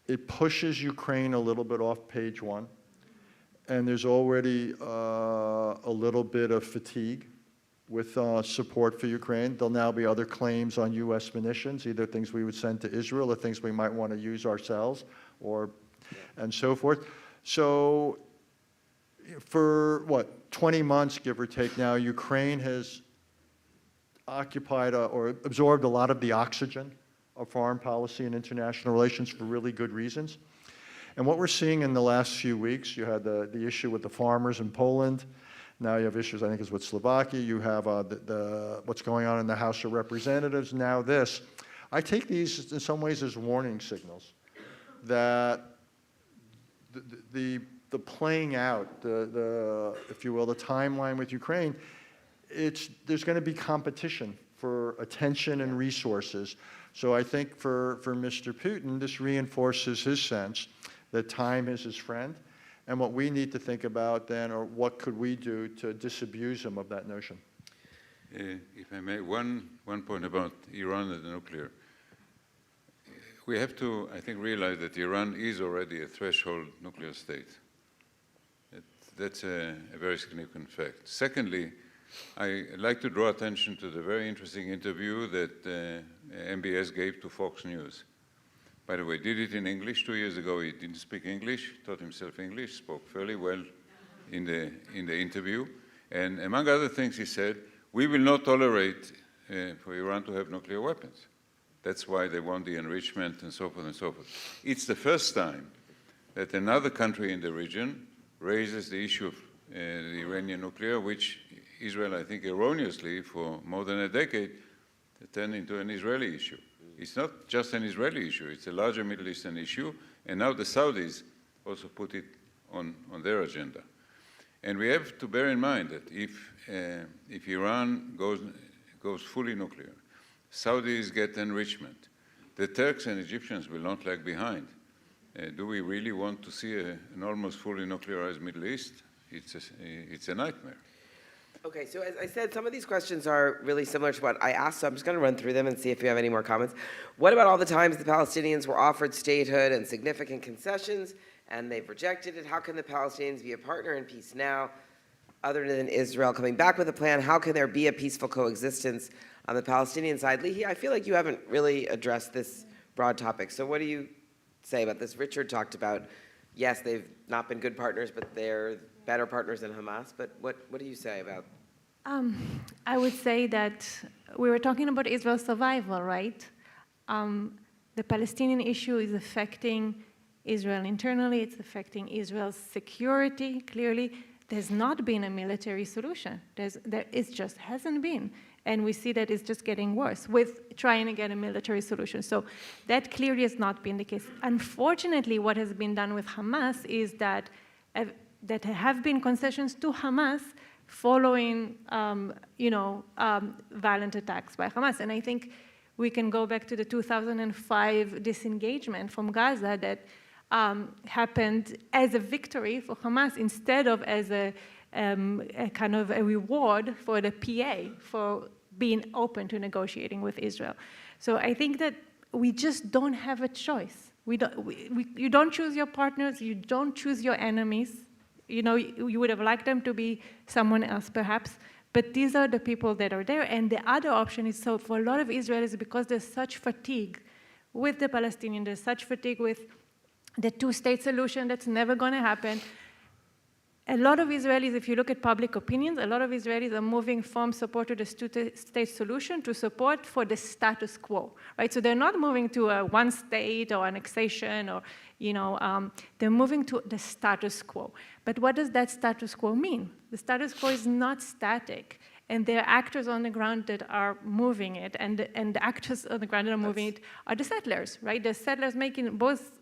it pushes Ukraine a little bit off page one. And there's already a little bit of fatigue with support for Ukraine. There'll now be other claims on U.S. munitions, either things we would send to Israel or things we might want to use ourselves, and so forth. So for, 20 months, give or take now, Ukraine has occupied or absorbed a lot of the oxygen of foreign policy and international relations for really good reasons. And what we're seeing in the last few weeks, you had the issue with the farmers in Poland. Now you have issues, I think, is with Slovakia. You have what's going on in the House of Representatives. Now this. I take these in some ways as warning signals that the playing out, if you will, the timeline with Ukraine, there's going to be competition for attention and resources. So I think for Mr. Putin, this reinforces his sense that time is his friend. And what we need to think about then, or what could we do to disabuse him of that notion? If I may, one point about Iran and the nuclear. We have to, I think, realize that Iran is already a threshold nuclear state. That's a very significant fact. Secondly, I'd like to draw attention to the very interesting interview that MBS gave to Fox News. By the way, did it in English 2 years ago. He didn't speak English, taught himself English, spoke fairly well in the interview. And among other things, he said, we will not tolerate for Iran to have nuclear weapons. That's why they want the enrichment and so forth and so forth. It's the first time that another country in the region raises the issue of the Iranian nuclear, which Israel, I think, erroneously for more than a decade, turned into an Israeli issue. It's not just an Israeli issue, it's a larger Middle Eastern issue, and now the Saudis also put it on their agenda. And we have to bear in mind that if Iran goes fully nuclear, Saudis get enrichment, the Turks and Egyptians will not lag behind. Do we really want to see an almost fully nuclearized Middle East? It's a nightmare. Okay, so as I said, some of these questions are really similar to what I asked, so I'm just going to run through them and see if you have any more comments. What about all the times the Palestinians were offered statehood and significant concessions, and they've rejected it? How can the Palestinians be a partner in peace now, other than Israel coming back with a plan? How can there be a peaceful coexistence on the Palestinian side? Lihi, I feel like you haven't really addressed this broad topic, so what do you say about this? Richard talked about, yes, they've not been good partners, but they're better partners than Hamas, but what do you say about? I would say that we were talking about Israel's survival, right? The Palestinian issue is affecting Israel internally, it's affecting Israel's security, clearly. There's not been a military solution. It just hasn't been. And we see that it's just getting worse with trying to get a military solution. So that clearly has not been the case. Unfortunately, what has been done with Hamas is that there have been concessions to Hamas following, violent attacks by Hamas. And I think we can go back to the 2005 disengagement from Gaza that happened as a victory for Hamas instead of as a a kind of a reward for the PA for being open to negotiating with Israel. So I think that we just don't have a choice. You don't choose your partners, you don't choose your enemies. You know, you would have liked them to be someone else perhaps, but these are the people that are there. And the other option is, so for a lot of Israelis, because there's such fatigue with the Palestinians, there's such fatigue with the two-state solution that's never going to happen. A lot of Israelis, if you look at public opinions, a lot of Israelis are moving from support to the two-state solution to support for the status quo, right? So they're not moving to a one state or annexation or, they're moving to the status quo. But what does that status quo mean? The status quo is not static. And there are actors on the ground that are moving it, and the actors on the ground that are moving it are the settlers, right? The settlers making both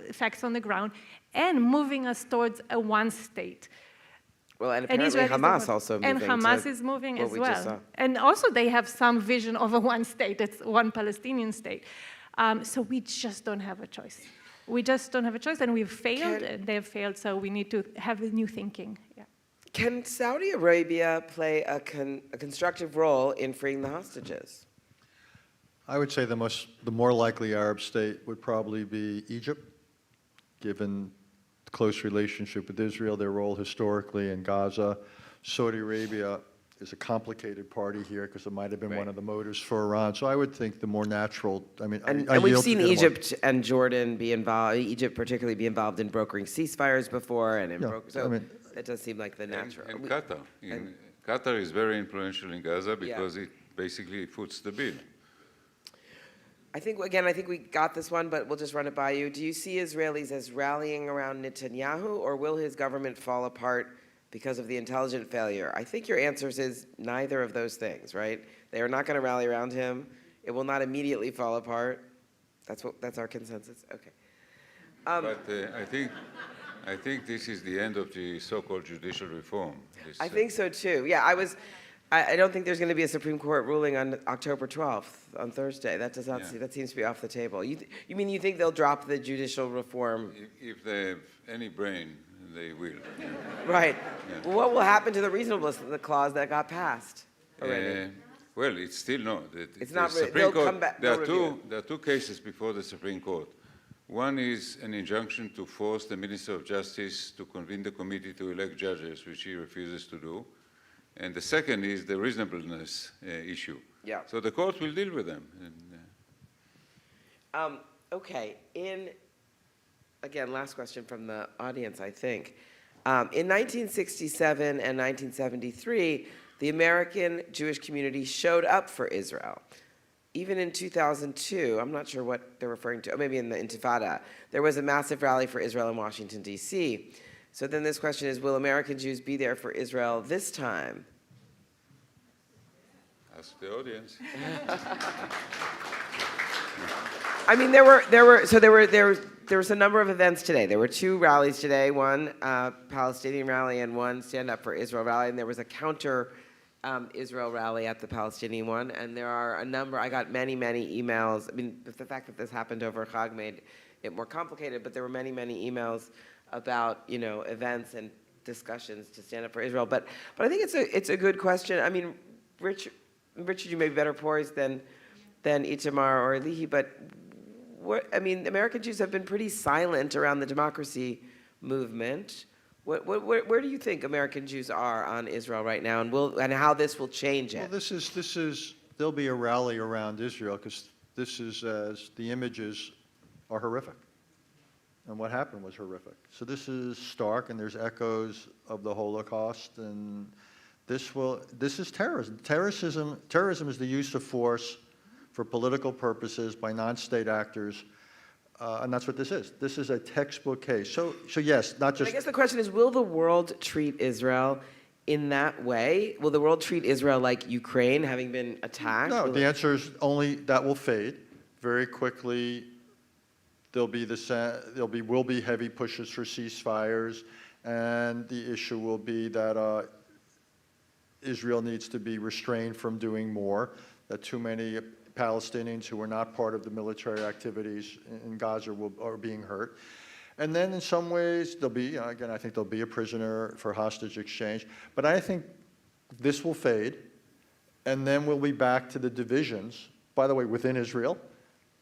effects on the ground and moving us towards a one state. Well, and apparently Hamas also moving. And Hamas is moving as we just saw. well. And also they have some vision of a one state, it's one Palestinian state. So we just don't have a choice. We just don't have a choice, and we've failed, and they've failed, so we need to have a new thinking. Yeah. Can Saudi Arabia play a constructive role in freeing the hostages? I would say the more likely Arab state would probably be Egypt, given the close relationship with Israel, their role historically in Gaza. Saudi Arabia is a complicated party here because it might have been one of the motives for Iran. So I would think the more natural, And we've seen Egypt and Jordan be involved, Egypt particularly be involved in brokering ceasefires before, and that does seem like the natural. And Qatar. Qatar is very influential in Gaza because it basically foots the bill. I think we got this one, but we'll just run it by you. Do you see Israelis as rallying around Netanyahu, or will his government fall apart because of the intelligence failure? I think your answer is neither of those things, right? They are not going to rally around him. It will not immediately fall apart. That's our consensus. Okay. But I think this is the end of the so-called judicial reform. I think so too. Yeah, I don't think there's going to be a Supreme Court ruling on October 12th, on Thursday. That does not that seems to be off the table. You think they'll drop the judicial reform? If they have any brain, they will. Right. Yeah. What will happen to the reasonableness of the clause that got passed already? Well, it's still not. It's not. They'll come back. There are two cases before the Supreme Court. One is an injunction to force the Minister of Justice to convene the committee to elect judges, which he refuses to do. And the second is the reasonableness issue. Yeah. So the court will deal with them. Okay. Again, last question from the audience, I think. In 1967 and 1973, the American Jewish community showed up for Israel. Even in 2002, I'm not sure what they're referring to, maybe in the Intifada, there was a massive rally for Israel in Washington, D.C. So then this question is, will American Jews be there for Israel this time? Ask the audience. I mean, there was a number of events today. There were two rallies today, one Palestinian rally and one Stand Up for Israel rally, and there was a counter Israel rally at the Palestinian one, and there are a number, I got many emails. I mean, the fact that this happened over Chag made it more complicated, but there were many emails about, events and discussions to stand up for Israel. But I think it's a good question. I mean, Richard, you may be better poised than Itamar or Lihi, but American Jews have been pretty silent around the democracy movement. Where do you think American Jews are on Israel right now, and how this will change it? Well, there'll be a rally around Israel because the images are horrific. And what happened was horrific. So this is stark, and there's echoes of the Holocaust, and this is terrorism. Terrorism is the use of force for political purposes by non-state actors, and that's what this is. This is a textbook case. So yes, not just. I guess the question is, will the world treat Israel in that way? Will the world treat Israel like Ukraine, having been attacked? No, the answer is only that will fade very quickly. Will be heavy pushes for ceasefires, and the issue will be that Israel needs to be restrained from doing more, that too many Palestinians who are not part of the military activities in Gaza are being hurt. And then in some ways, there'll be, again, I think there'll be a prisoner for hostage exchange. But I think this will fade, and then we'll be back to the divisions, by the way, within Israel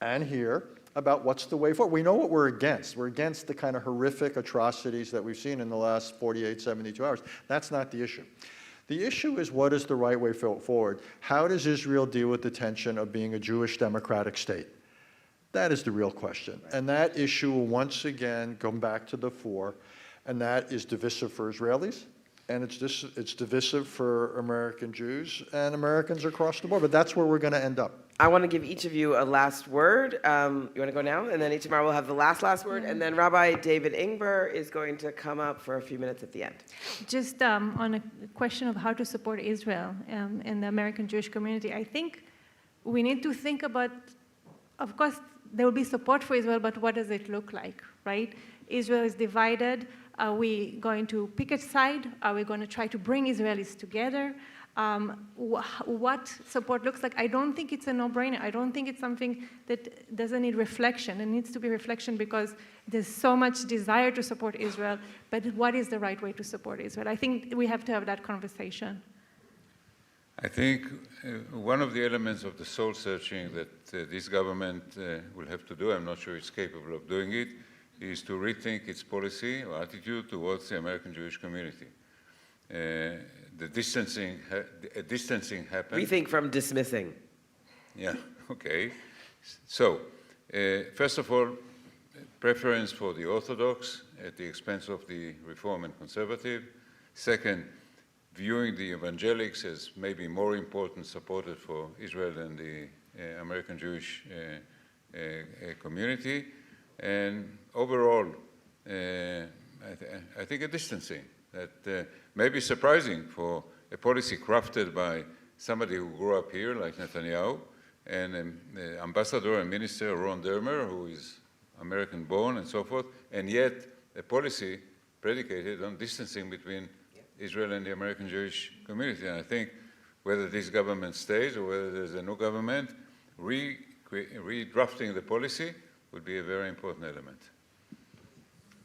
and here, about what's the way forward. We know what we're against. We're against the kind of horrific atrocities that we've seen in the last 48, 72 hours. That's not the issue. The issue is, what is the right way forward? How does Israel deal with the tension of being a Jewish democratic state? That is the real question. And that issue will once again come back to the fore, and that is divisive for Israelis, and it's divisive for American Jews and Americans across the board. But that's where we're going to end up. I want to give each of you a last word. You want to go now? And then Itamar will have the last word. And then Rabbi David Ingber is going to come up for a few minutes at the end. Just on a question of how to support Israel and the American Jewish community, I think we need to think about, of course, there will be support for Israel, but what does it look like, right? Israel is divided. Are we going to pick a side? Are we going to try to bring Israelis together? What support looks like? I don't think it's a no-brainer. I don't think it's something that doesn't need reflection. It needs to be reflection because there's so much desire to support Israel, but what is the right way to support Israel? I think we have to have that conversation. I think one of the elements of the soul-searching that this government will have to do, I'm not sure it's capable of doing it, is to rethink its policy or attitude towards the American Jewish community. The distancing happened. Rethink from dismissing. Yeah, okay. So, first of all, preference for the Orthodox at the expense of the Reform and Conservative. Second, viewing the evangelics as maybe more important supporters for Israel than the American Jewish community. And overall, I think a distancing that may be surprising for a policy crafted by somebody who grew up here, like Netanyahu, and Ambassador and Minister Ron Dermer, who is American-born and so forth, and yet a policy predicated on distancing between Israel and the American Jewish community. And I think whether this government stays or whether there's a new government, redrafting the policy would be a very important element.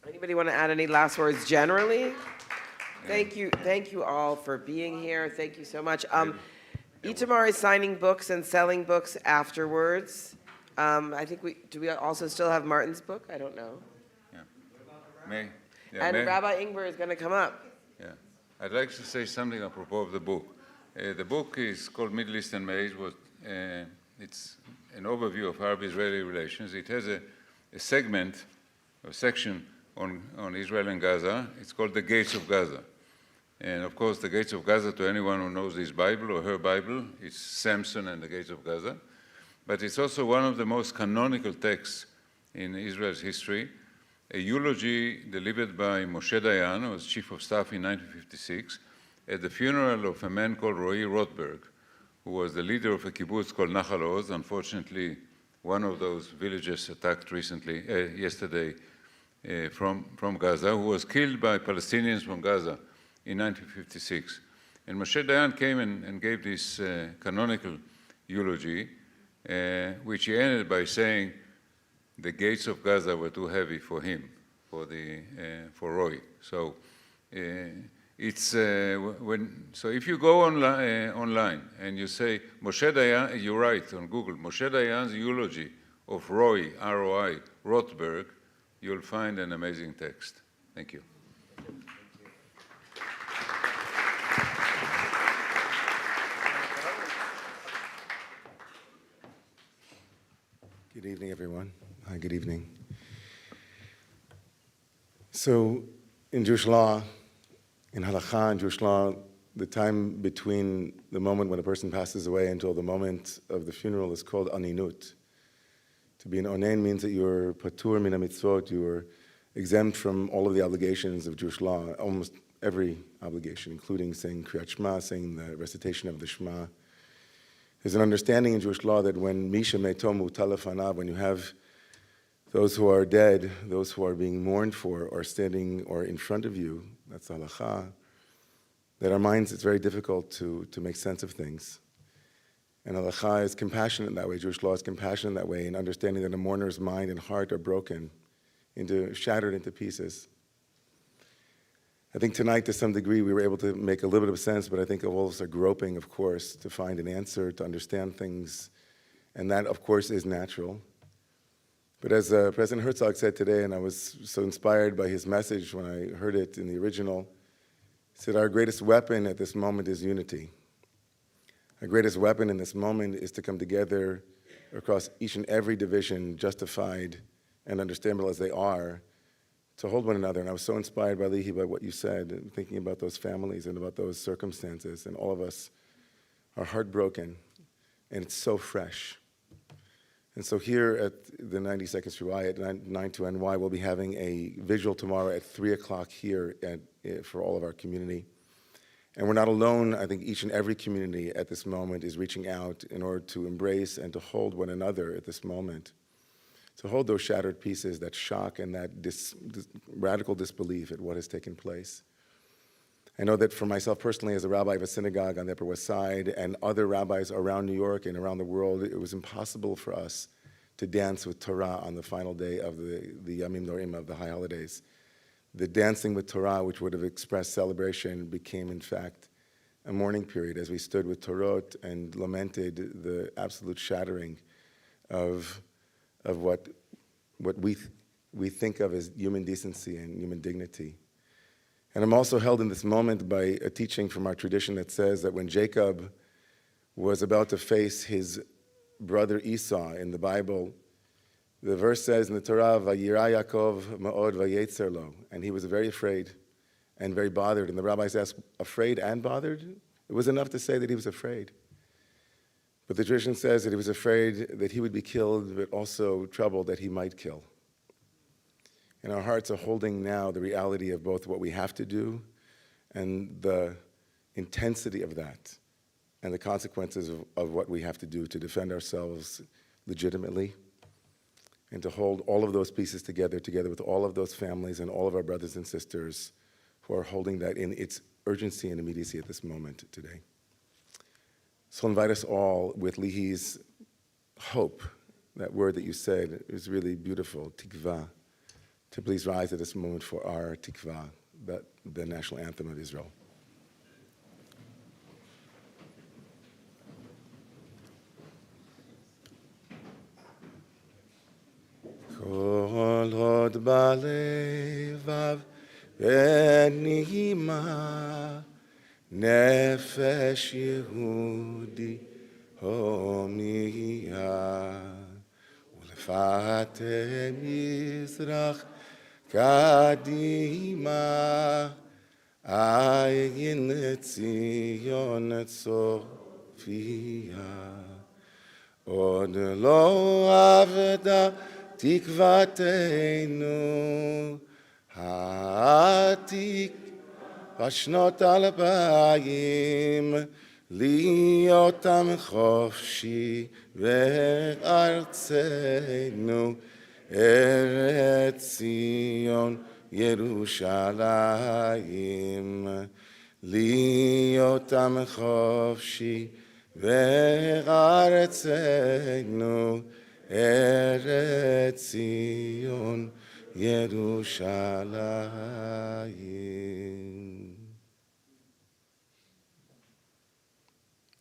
Anybody want to add any last words generally? Thank you all for being here. Thank you so much. Itamar is signing books and selling books afterwards. I think do we also still have Martin's book? I don't know. Yeah. And Rabbi Ingber is going to come up. Yeah. I'd like to say something apropos of the book. The book is called Middle East and Maize. It's an overview of Arab-Israeli relations. It has a section on Israel and Gaza. It's called The Gates of Gaza. And of course, the Gates of Gaza, to anyone who knows his Bible or her Bible, it's Samson and the Gates of Gaza. But it's also one of the most canonical texts in Israel's history, a eulogy delivered by Moshe Dayan, who was chief of staff in 1956, at the funeral of a man called Roy Rothberg, who was the leader of a kibbutz called Nachal Oz. Unfortunately, one of those villages attacked yesterday from Gaza, who was killed by Palestinians from Gaza in 1956. And Moshe Dayan came and gave this canonical eulogy, which he ended by saying the gates of Gaza were too heavy for him, for Roy. So so if you go online and you say Moshe Dayan, you write on Google Moshe Dayan's eulogy of Roy, R-O-I, Rothberg, you'll find an amazing text. Thank you. Good evening, everyone. Hi, good evening. So, in Jewish law, in halakha, in Jewish law, the time between the moment when a person passes away until the moment of the funeral is called aninut. To be an onen means that you're patur min mitzvot, you are exempt from all of the obligations of Jewish law, almost every obligation, including saying Kriyat Shema, saying the recitation of the Shema. There's an understanding in Jewish law that when Misha Metom Utal Lefanav, when you have those who are dead, those who are being mourned for, are standing or in front of you, that's halakha, that our minds, it's very difficult to make sense of things. And halakha is compassionate in that way, Jewish law is compassionate in that way, in understanding that a mourner's mind and heart are broken shattered into pieces. I think tonight, to some degree, we were able to make a little bit of sense, but I think all of us are groping, of course, to find an answer, to understand things, and that, of course, is natural. But as President Herzog said today, and I was so inspired by his message when I heard it in the original, he said, our greatest weapon at this moment is unity. Our greatest weapon in this moment is to come together across each and every division, justified and understandable as they are, to hold one another. And I was so inspired by Lihi, by what you said, and thinking about those families and about those circumstances. And all of us are heartbroken, and it's so fresh. And so here at the 92nd Street Y at 92NY, we'll be having a visual tomorrow at 3 o'clock here for all of our community. And we're not alone. I think each and every community at this moment is reaching out in order to embrace and to hold one another at this moment, to hold those shattered pieces, that shock and that radical disbelief at what has taken place. I know that for myself personally, as a rabbi of a synagogue on the Upper West Side and other rabbis around New York and around the world, it was impossible for us to dance with Torah on the final day of the Yamim Norim, of the high holidays. The dancing with Torah, which would have expressed celebration, became, in fact, a mourning period as we stood with Torot and lamented the absolute shattering of what we think of as human decency and human dignity. And I'm also held in this moment by a teaching from our tradition that says that when Jacob was about to face his brother Esau in the Bible, the verse says in the Torah, "Vayira Yaakov ma'od vayetzer lo," and he was very afraid and very bothered. And the rabbis asked, afraid and bothered? It was enough to say that he was afraid. But the tradition says that he was afraid that he would be killed, but also troubled that he might kill. And our hearts are holding now the reality of both what we have to do and the intensity of that and the consequences of what we have to do to defend ourselves legitimately and to hold all of those pieces together with all of those families and all of our brothers and sisters who are holding that in its urgency and immediacy at this moment today. So I'll invite us all with Lihi's hope, that word that you said is really beautiful, tikva, to please rise at this moment for our tikva, the national anthem of Israel. Kol hod balevav v'nihima nefesh Yehudi homiya ulefate mizrach kadima ayin Tzion tzofia od lo avda תקוותנו העתיק בשנות 2000 להיות עם חופשי בארצנו ארץ ציון ירושלים להיות עם חופשי בארצנו Eretz Zion, Yerushalayim.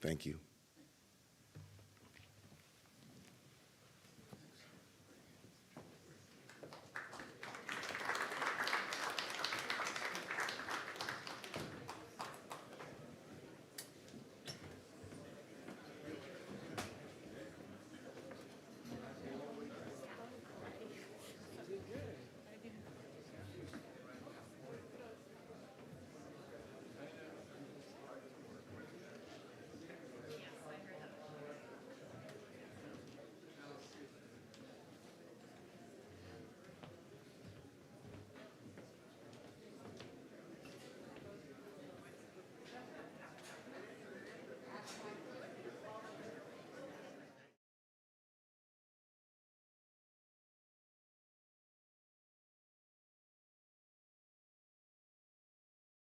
Thank you.